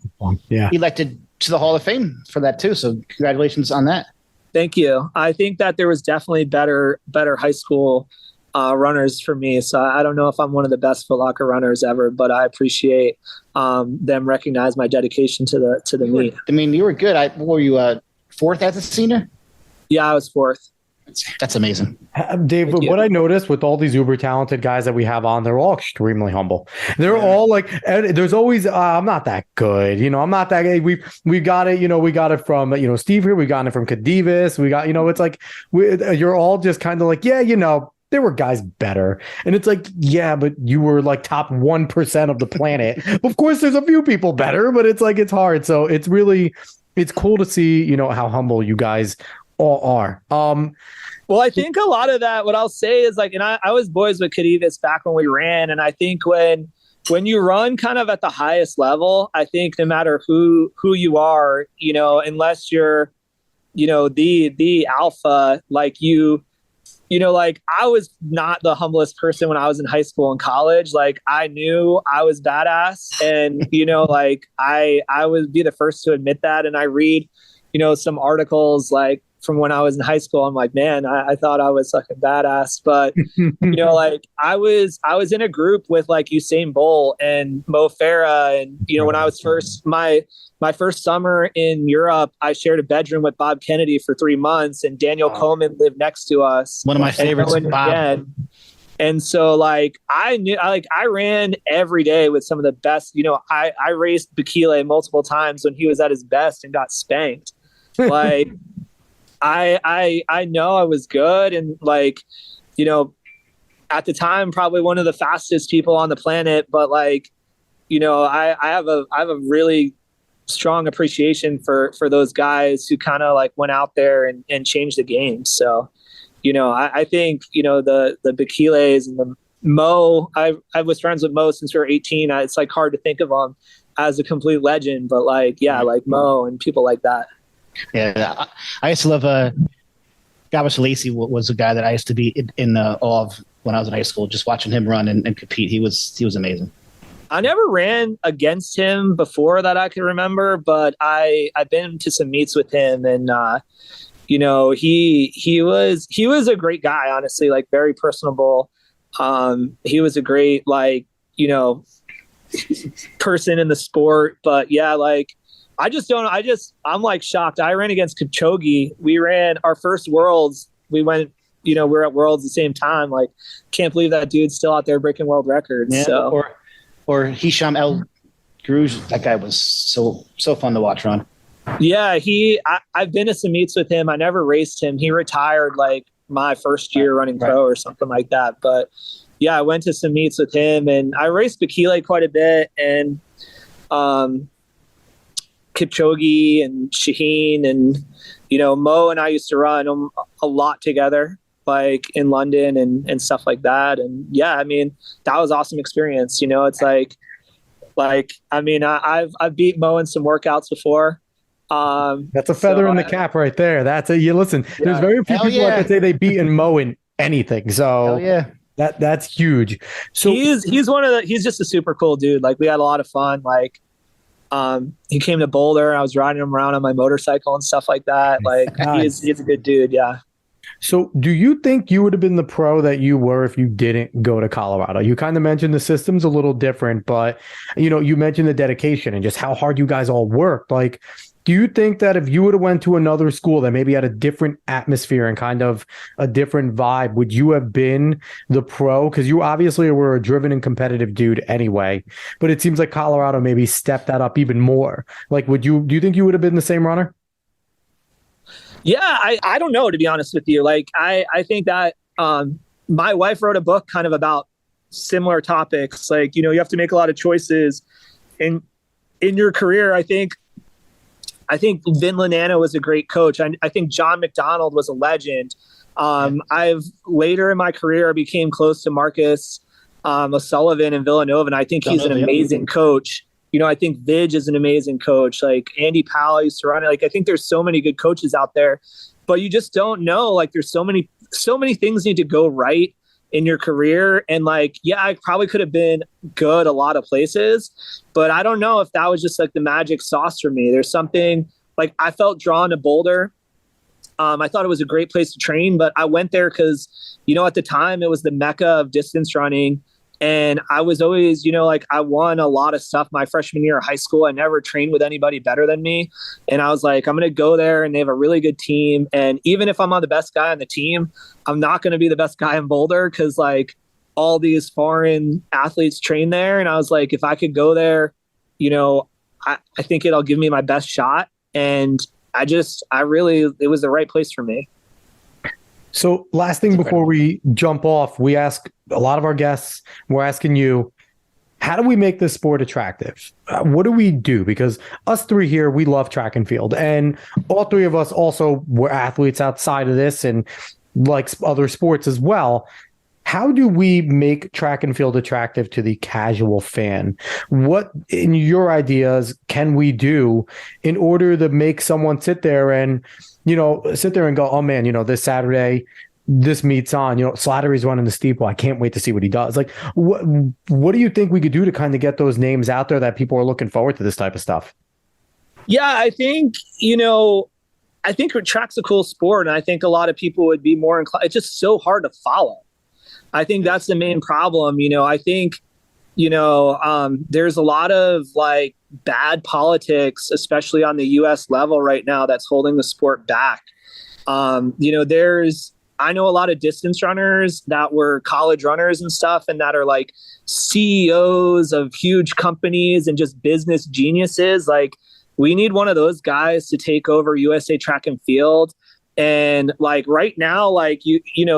elected to the Hall of Fame for that too. So congratulations on that. Thank you. I think that there was definitely better high school runners for me. So I don't know if I'm one of the best Foot Locker runners ever, but I appreciate them recognize my dedication to the meet. I mean, you were good. Were you fourth as a senior? Yeah, I was fourth. That's amazing. Dave, what I noticed with all these uber talented guys that we have on, they're all extremely humble. They're all like, there's always, I'm not that good. I'm not that good. We got it, we got it from, Steve here. We got it from Kadivas. We got, it's like, you're all just kind of like, there were guys better. And it's like, yeah, but you were like top 1% of the planet. Of course, there's a few people better, but it's like, it's hard. So it's cool to see, how humble you guys all are. Well, I think a lot of that, what I'll say is like, and I was boys with Kadivas back when we ran. And I think when you run kind of at the highest level, I think no matter who you are, unless you're, the alpha, like like I was not the humblest person when I was in high school and college. Like I knew I was badass, and, like I would be the first to admit that. And I read, some articles like from when I was in high school. I'm like, man, I thought I was like a badass, but like I was in a group with like Usain Bolt and Mo Farah. And, when I was my first summer in Europe, I shared a bedroom with Bob Kennedy for 3 months, and Daniel Coleman lived next to us. One of my favorites, Bob. And so like I ran every day with some of the best, I raced Bekele multiple times when he was at his best and got spanked. Like I know I was good, and like, at the time, probably one of the fastest people on the planet, but like, I have a really strong appreciation for those guys who kind of like went out there and changed the game. So, I think, the Bekeles and the Mo, I was friends with Mo since we were 18. It's like hard to think of him as a complete legend, but like, like Mo and people like that. Yeah, I used to love Gabas Lacey was a guy that I used to be in awe of when I was in high school, just watching him run and compete. He was amazing. I never ran against him before that I can remember, but I've been to some meets with him, and he was a great guy, honestly, like very personable. He was a great person in the sport, but yeah, like I'm like shocked. I ran against Kipchoge. We ran our first Worlds. We went, we were at Worlds at the same time. Like, can't believe that dude's still out there breaking world records. Yeah, so. Or Hisham El Grouge. That guy was so fun to watch run. Yeah, I've been to some meets with him. I never raced him. He retired like my first year running pro or something like that. But yeah, I went to some meets with him, and I raced Bekele quite a bit, and Kipchoge and Shaheen, and Mo and I used to run a lot together, like in London and stuff like that. And yeah, I mean, that was an awesome experience. It's like I mean, I've beat Mo in some workouts before. That's a feather in the cap right there. That's you listen. Yeah. There's very few people that can say they beat Mo in anything. So yeah. That's huge. So he's just a super cool dude. Like, we had a lot of fun. Like, He came to Boulder. I was riding him around on my motorcycle and stuff like that. Like Nice. he's a good dude. Yeah. So, do you think you would have been the pro that you were if you didn't go to Colorado? You kind of mentioned the system's a little different, but you mentioned the dedication and just how hard you guys all worked. Like, do you think that if you would have went to another school that maybe had a different atmosphere and kind of a different vibe, would you have been the pro? Because you obviously were a driven and competitive dude anyway, but it seems like Colorado maybe stepped that up even more. Like, do you think you would have been the same runner? Yeah, I don't know, to be honest with you. Like, I think that my wife wrote a book kind of about similar topics. Like, you have to make a lot of choices in your career. I think Vin Lanana was a great coach. I think John McDonald was a legend. I've later in my career became close to Marcus O'Sullivan in Villanova, and I think he's an amazing coach. I think Vidge is an amazing coach. Like Andy Powell used to run it. Like, I think there's so many good coaches out there, but you just don't know. Like, there's so many things need to go right in your career. And like, yeah, I probably could have been good a lot of places, but I don't know if that was just like the magic sauce for me. There's something like I felt drawn to Boulder. I thought it was a great place to train, but I went there because, at the time it was the mecca of distance running. And I was always, like I won a lot of stuff my freshman year of high school. I never trained with anybody better than me. And I was like, I'm going to go there and they have a really good team. And even if I'm not the best guy on the team, I'm not going to be the best guy in Boulder because like all these foreign athletes train there. And I was like, if I could go there, I think it'll give me my best shot. And it was the right place for me. So last thing before we jump off, we ask a lot of our guests, we're asking you, how do we make this sport attractive? What do we do? Because us three here, we love track and field. And all three of us also were athletes outside of this and like other sports as well. How do we make track and field attractive to the casual fan? What, in your ideas, can we do in order to make someone sit there and go, oh man, this Saturday, this meet's on, Slattery's running the steeple. I can't wait to see what he does. Like, what do you think we could do to kind of get those names out there that people are looking forward to this type of stuff? Yeah, I think, track's a cool sport. And I think a lot of people would be more inclined. It's just so hard to follow. I think that's the main problem. I think, there's a lot of like bad politics, especially on the US level right now, that's holding the sport back. I know a lot of distance runners that were college runners and stuff, and that are like CEOs of huge companies and just business geniuses. Like, we need one of those guys to take over USA Track and Field. And like right now, like,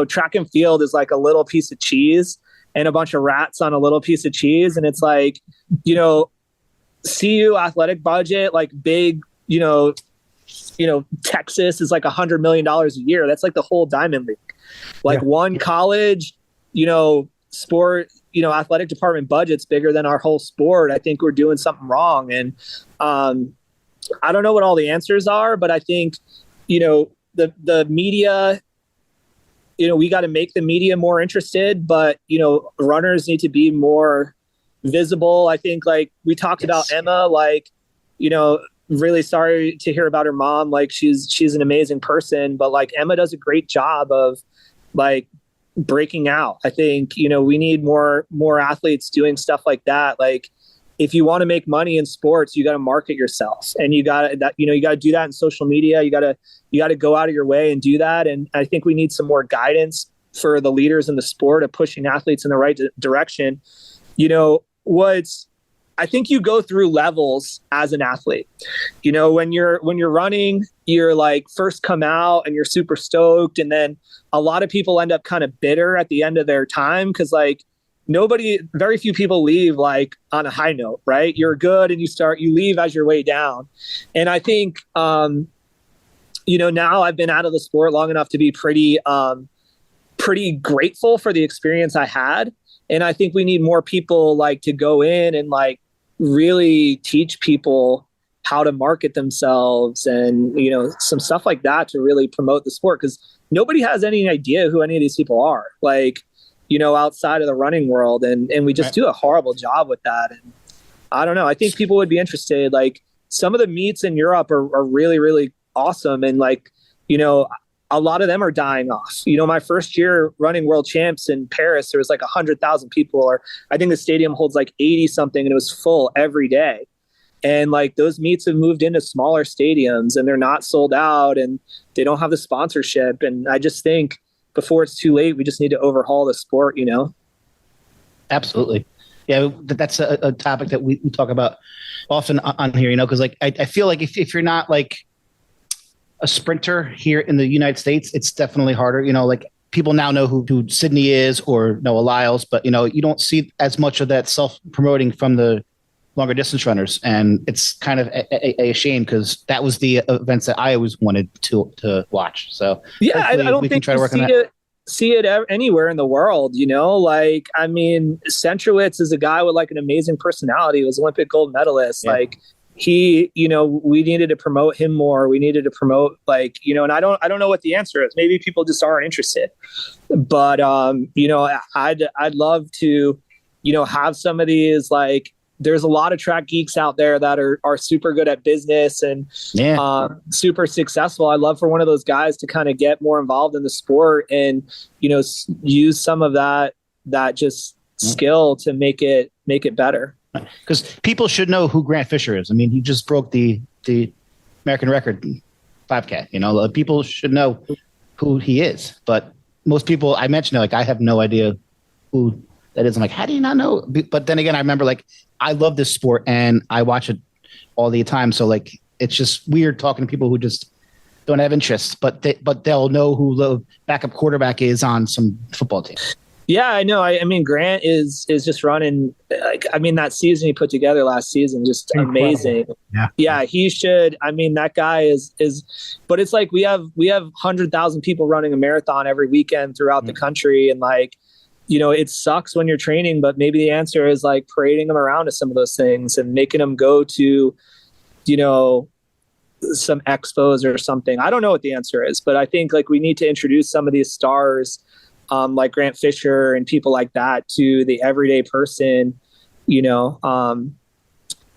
track and field is like a little piece of cheese and a bunch of rats on a little piece of cheese. And it's like, CU athletic budget, like big, Texas is like $100 million a year. That's like the whole Diamond League. Like one college, sport, athletic department budget's bigger than our whole sport. I think we're doing something wrong. And I don't know what all the answers are, but I think, the media, we got to make the media more interested, but, runners need to be more visible. I think like we talked about Emma, like, really sorry to hear about her mom. Like she's an amazing person, but like Emma does a great job of like breaking out. I think, we need more athletes doing stuff like that. Like, if you want to make money in sports, you got to market yourself, and you got to do that in social media. You got to go out of your way and do that. And I think we need some more guidance for the leaders in the sport of pushing athletes in the right direction. I think you go through levels as an athlete. When you're running, you're like first come out and you're super stoked. And then a lot of people end up kind of bitter at the end of their time because like very few people leave like on a high note, right? You're good and you leave as your way down. And I think, now I've been out of the sport long enough to be pretty grateful for the experience I had. And I think we need more people like to go in and like really teach people how to market themselves and, some stuff like that to really promote the sport. Cause nobody has any idea who any of these people are. Like, outside of the running world. And we just do a horrible job with that. And I don't know. I think people would be interested. Like some of the meets in Europe are really, really awesome. And like, you know, a lot of them are dying off. You know, my first year running world champs in Paris, there was like 100,000 people, or I think the stadium holds like 80 something, and it was full every day. And like those meets have moved into smaller stadiums and they're not sold out and they don't have the sponsorship. And I just think before it's too late, we just need to overhaul the sport, you know? Absolutely. Yeah, that's a topic that we talk about often on here, you know, because like I feel like if you're not like a sprinter here in the United States, it's definitely harder. You know, like people now know who Sydney is or Noah Lyles, but, you know, you don't see as much of that self-promoting from the longer distance runners. And it's kind of a shame because that was the events that I always wanted to watch. So yeah, I don't think try to work on that. See it anywhere in the world, you know, like, I mean, Centrowitz is a guy with like an amazing personality. He was Olympic gold medalist. Yeah. Like he, you know, we needed to promote him more. We needed to promote like, you know, and I don't know what the answer is. Maybe people just aren't interested, but, you know, I'd love to, you know, have some of these, like, there's a lot of track geeks out there that are super good at business and super successful. I'd love for one of those guys to kind of get more involved in the sport and, you know, use some of that just skill to make it better. Because people should know who Grant Fisher is. I mean, he just broke the American record 5K. You know, people should know who he is. But most people I mentioned, like, I have no idea who that is. I'm like, how do you not know? But then again, I remember, like, I love this sport and I watch it all the time. So like, it's just weird talking to people who just don't have interest, but they'll know who the backup quarterback is on some football team. Yeah, I know. I mean, Grant is just running. Like, I mean, that season he put together last season, just amazing. Yeah, he should. I mean, that guy is. But it's like we have 100,000 people running a marathon every weekend throughout the country, and like, you know, it sucks when you're training, but maybe the answer is like parading them around to some of those things and making them go to, you know, some expos or something. I don't know what the answer is, but I think like we need to introduce some of these stars, like Grant Fisher and people like that, to the everyday person, you know.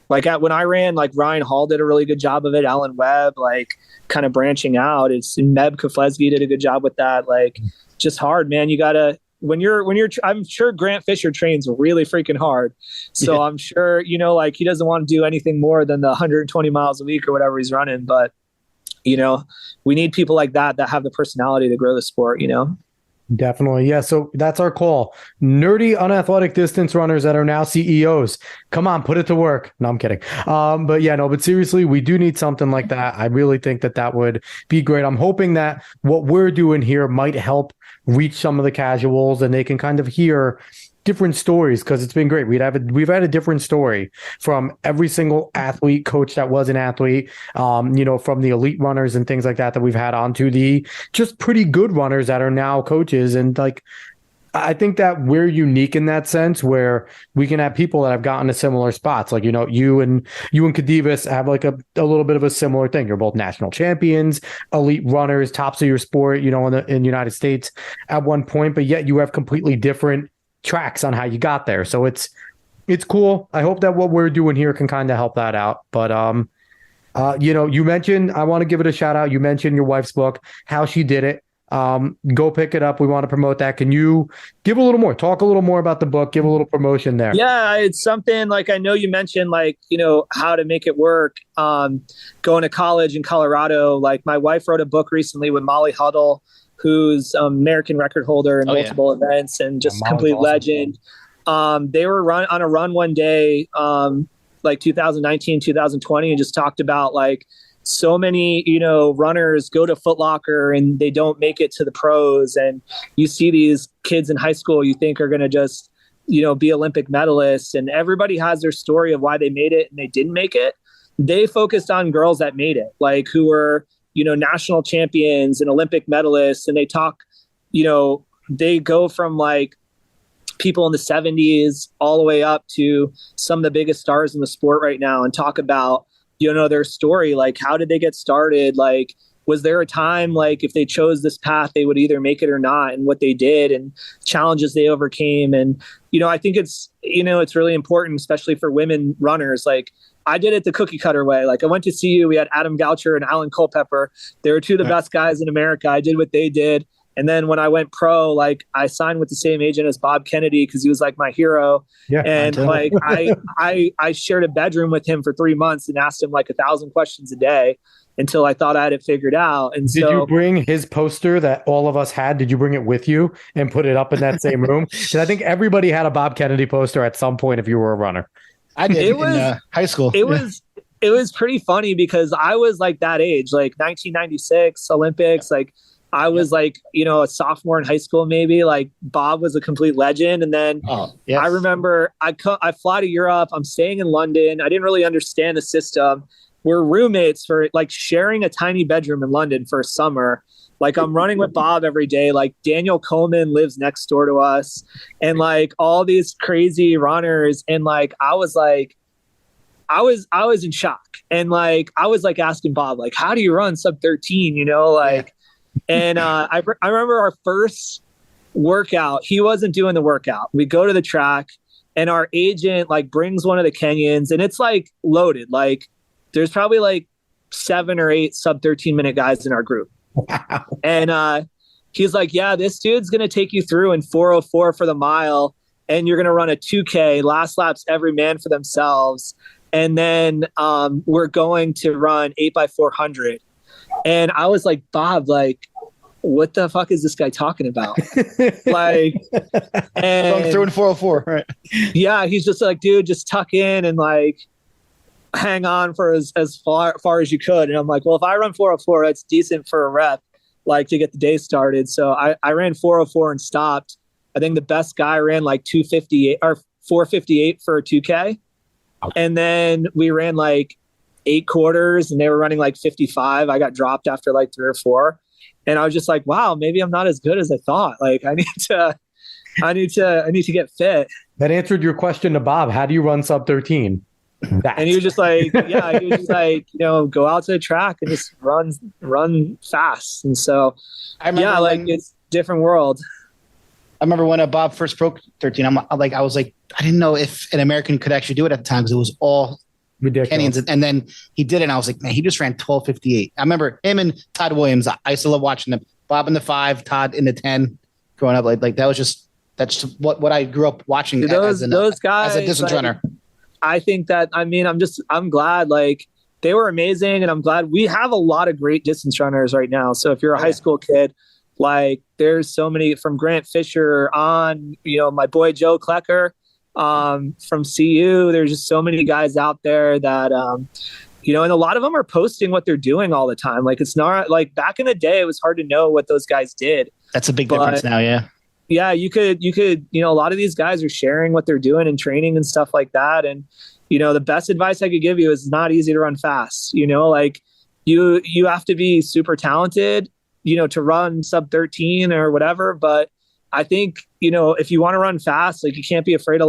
Like when I ran, like Ryan Hall did a really good job of it. Alan Webb, like kind of branching out. It's Meb Keflezighi did a good job with that. Like, just hard, man. You gotta, when you're, I'm sure Grant Fisher trains really freaking hard. So I'm sure, you know, like he doesn't want to do anything more than the 120 miles a week or whatever he's running. But, you know, we need people like that have the personality to grow the sport, you know? Definitely. Yeah. So that's our call. Nerdy, unathletic distance runners that are now CEOs. Come on, put it to work. No, I'm kidding. But seriously, we do need something like that. I really think that would be great. I'm hoping that what we're doing here might help reach some of the casuals and they can kind of hear different stories, because it's been great. We've had a different story from every single athlete, coach that was an athlete, you know, from the elite runners and things like that we've had on to the just pretty good runners that are now coaches. And like, I think that we're unique in that sense where we can have people that have gotten to similar spots. Like, you know, you and Kadivas have like a little bit of a similar thing. You're both national champions, elite runners, tops of your sport, you know, in the United States at one point, but yet you have completely different tracks on how you got there. So it's cool. I hope that what we're doing here can kind of help that out. But you know, you mentioned, I want to give it a shout out. You mentioned your wife's book, how she did it. Go pick it up. We want to promote that. Can you give a little more, talk a little more about the book, give a little promotion there? Yeah, it's something like, I know you mentioned, like, you know, how to make it work. Going to college in Colorado, like my wife wrote a book recently with Molly Huddle, who's American record holder in multiple events and just complete legend. They were on a run one day, like 2019, 2020, and just talked about like so many, you know, runners go to Foot Locker and they don't make it to the pros. And you see these kids in high school you think are going to just, you know, be Olympic medalists, and everybody has their story of why they made it and they didn't make it. They focused on girls that made it, like who were, you know, national champions and Olympic medalists. And they talk, you know, they go from like people in the 70s all the way up to some of the biggest stars in the sport right now and talk about, you know, their story. Like, how did they get started? Like, was there a time like if they chose this path, they would either make it or not, and what they did and challenges they overcame. And, I think it's really important, especially for women runners. Like I did it the cookie cutter way. Like I went to CU, we had Adam Goucher and Alan Culpepper. They were two of the best guys in America. I did what they did. And then when I went pro, like I signed with the same agent as Bob Kennedy because he was like my hero. Yeah, and like I shared a bedroom with him for 3 months and asked him like 1,000 questions a day until I thought I had it figured out. And did you bring his poster that all of us had? Did you bring it with you and put it up in that same room? Because I think everybody had a Bob Kennedy poster at some point if you were a runner. I did in high school. It was pretty funny because I was like that age, like 1996 Olympics, like I was like, a sophomore in high school, maybe. Like Bob was a complete legend. And then I remember I fly to Europe. I'm staying in London. I didn't really understand the system. We're roommates for like sharing a tiny bedroom in London for a summer. Like I'm running with Bob every day. Like Daniel Coleman lives next door to us and like all these crazy runners. And like, I was in shock. And like, I was like asking Bob, like, how do you run sub 13? And I remember our first workout, he wasn't doing the workout. We go to the track and our agent like brings one of the Kenyans and it's like loaded. Like there's probably like 7 or 8 sub 13-minute guys in our group. Wow. And he's like, yeah, this dude's going to take you through in 4:04 for the mile. And you're going to run a 2K, last laps, every man for themselves. And then we're going to run 8x400. And I was like, Bob, like, what the fuck is this guy talking about? Like, and going through in 4:04, right? Yeah, he's just like, dude, just tuck in and like hang on for as far as you could. And I'm like, well, if I run 4:04, that's decent for a rep, like to get the day started. So I ran 4:04 and stopped. I think the best guy ran like 2:58 or 4:58 for a 2K. And then we ran like 8 quarters and they were running like 55. I got dropped after like 3 or 4. And I was just like, wow, maybe I'm not as good as I thought. Like I need to get fit. That answered your question to Bob. How do you run sub 13? And he was just like, go out to the track and just run fast. And so, it's different world. I remember when Bob first broke 13, I was like, I didn't know if an American could actually do it at the time because it was all ridiculous. Kenyans. And then he did it. And I was like, man, he just ran 12:58. I remember him and Todd Williams. I used to love watching them. Bob in the 5, Todd in the 10 growing up. Like that was just, that's just what I grew up watching those guys, as a distance runner. I think that, I'm glad like they were amazing. And I'm glad we have a lot of great distance runners right now. So if you're a high school kid, like there's so many from Grant Fisher on, my boy Joe Klecker from CU. There's just so many guys out there that, and a lot of them are posting what they're doing all the time. Like it's not like back in the day, it was hard to know what those guys did. That's a big difference now. Yeah. Yeah. You could, a lot of these guys are sharing what they're doing and training and stuff like that. And, the best advice I could give you is it's not easy to run fast. Like you have to be super talented, to run sub 13 or whatever. But I think, if you want to run fast, like you can't be afraid to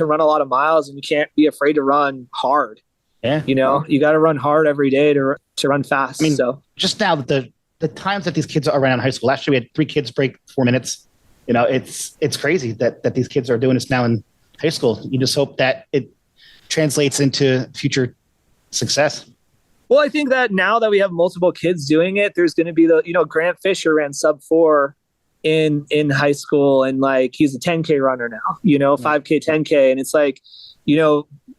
run a lot of miles and you can't be afraid to run hard. Yeah. You got to run hard every day to run fast. So just now the times that these kids are running in high school, last year we had 3 kids break 4 minutes. It's crazy that these kids are doing this now in high school. You just hope that it translates into future success. Well, I think that now that we have multiple kids doing it, there's going to be Grant Fisher ran sub 4 in high school. And like, he's a 10K runner now, 5K, 10K. And it's like,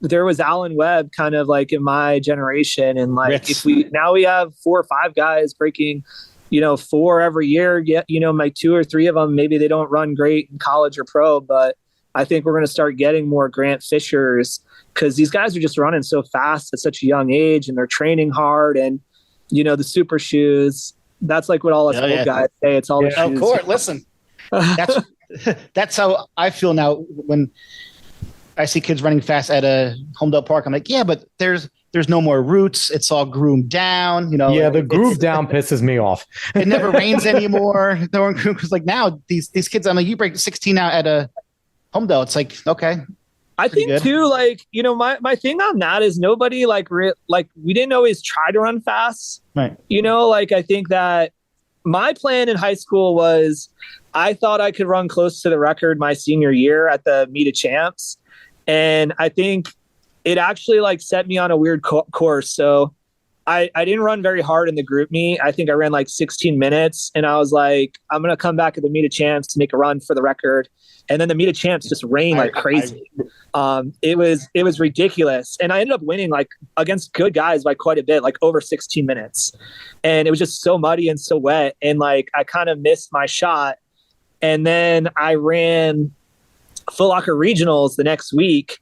there was Alan Webb kind of like in my generation. And like, if we have 4 or 5 guys breaking, 4 every year, yet, my 2 or 3 of them, maybe they don't run great in college or pro, but I think we're going to start getting more Grant Fishers because these guys are just running so fast at such a young age and they're training hard and, the super shoes. That's like what all us old guys say. It's all the shoes. Of course. Listen, that's how I feel now when I see kids running fast at a Homedale Park. I'm like, yeah, but there's no more roots. It's all groomed down. Yeah, the groove down pisses me off. It never rains anymore. Because like now these kids, I'm like, you break 16 out at a Homedale. It's like, okay, I think good. too, like, you know, my thing on that is nobody like we didn't always try to run fast. Right. You know, like I think that my plan in high school was I thought I could run close to the record my senior year at the Meet of Champs. And I think it actually like set me on a weird course. So I didn't run very hard in the group meet. I think I ran like 16 minutes and I was like, I'm going to come back at the Meet of Champs to make a run for the record. And then the Meet of Champs just rained like crazy. It was ridiculous. And I ended up winning like against good guys by quite a bit, like over 16 minutes. And it was just so muddy and so wet. And like, I kind of missed my shot. And then I ran Foot Locker regionals the next week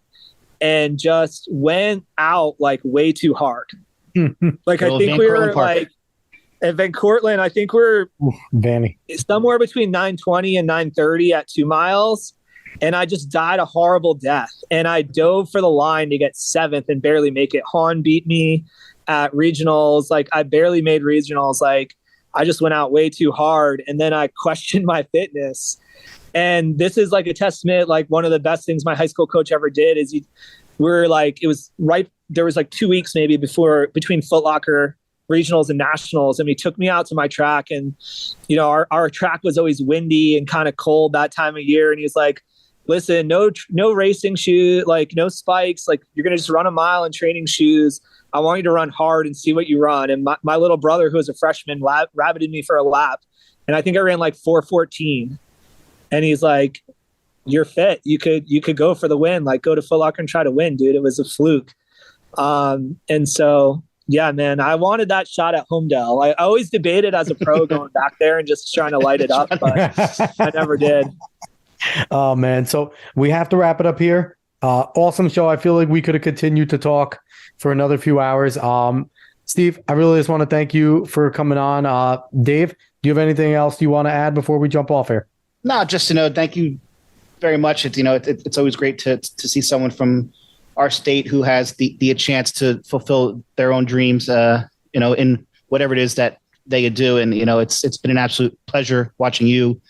and just went out like way too hard. Like, I think we were like at Van Cortlandt, I think we're Vanny somewhere between 9:20 and 9:30 at 2 miles. And I just died a horrible death. And I dove for the line to get 7th and barely make it. Han beat me at regionals. Like, I barely made regionals. Like, I just went out way too hard. And then I questioned my fitness. And this is like a testament, like one of the best things my high school coach ever did is we're like, it was right. There was like 2 weeks maybe between Foot Locker regionals and nationals. And he took me out to my track and, you know, our track was always windy and kind of cold that time of year. And he was like, listen, no racing shoe, like no spikes, like you're going to just run a mile in training shoes. I want you to run hard and see what you run. And my little brother, who was a freshman, rabbited me for a lap. And I think I ran like 4:14. And he's like, you're fit. You could go for the win, like go to Foot Locker and try to win, dude. It was a fluke. And so, yeah, man, I wanted that shot at Homedale. I always debated as a pro going back there and just trying to light it up, but I never did. Oh, man. So we have to wrap it up here. Awesome show. I feel like we could have continued to talk for another few hours. Steve, I really just want to thank you for coming on. Dave, do you have anything else you want to add before we jump off here? No, just, thank you very much. It's always great to see someone from our state who has the chance to fulfill their own dreams, in whatever it is that they do. And, it's been an absolute pleasure watching you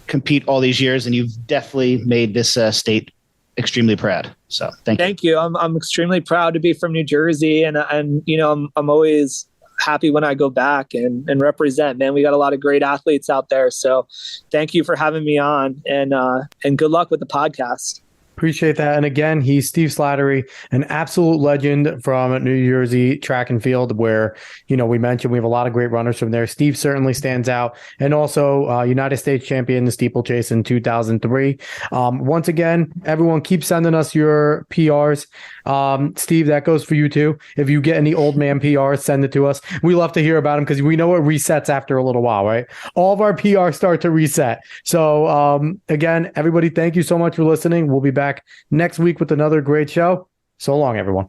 compete all these years, and you've definitely made this state extremely proud. So thank you. I'm extremely proud to be from New Jersey, and I'm always happy when I go back and represent, man. We got a lot of great athletes out there. So thank you for having me on, and good luck with the podcast. Appreciate that. And again, he's Steve Slattery, an absolute legend from New Jersey track and field, where, we mentioned we have a lot of great runners from there. Steve certainly stands out, and also United States champion in the steeplechase in 2003. Once again, everyone keep sending us your PRs. Steve, that goes for you too. If you get any old man PRs, send it to us. We love to hear about them because we know it resets after a little while, right? All of our PRs start to reset. So again, everybody, thank you so much for listening. We'll be back next week with another great show. So long, everyone.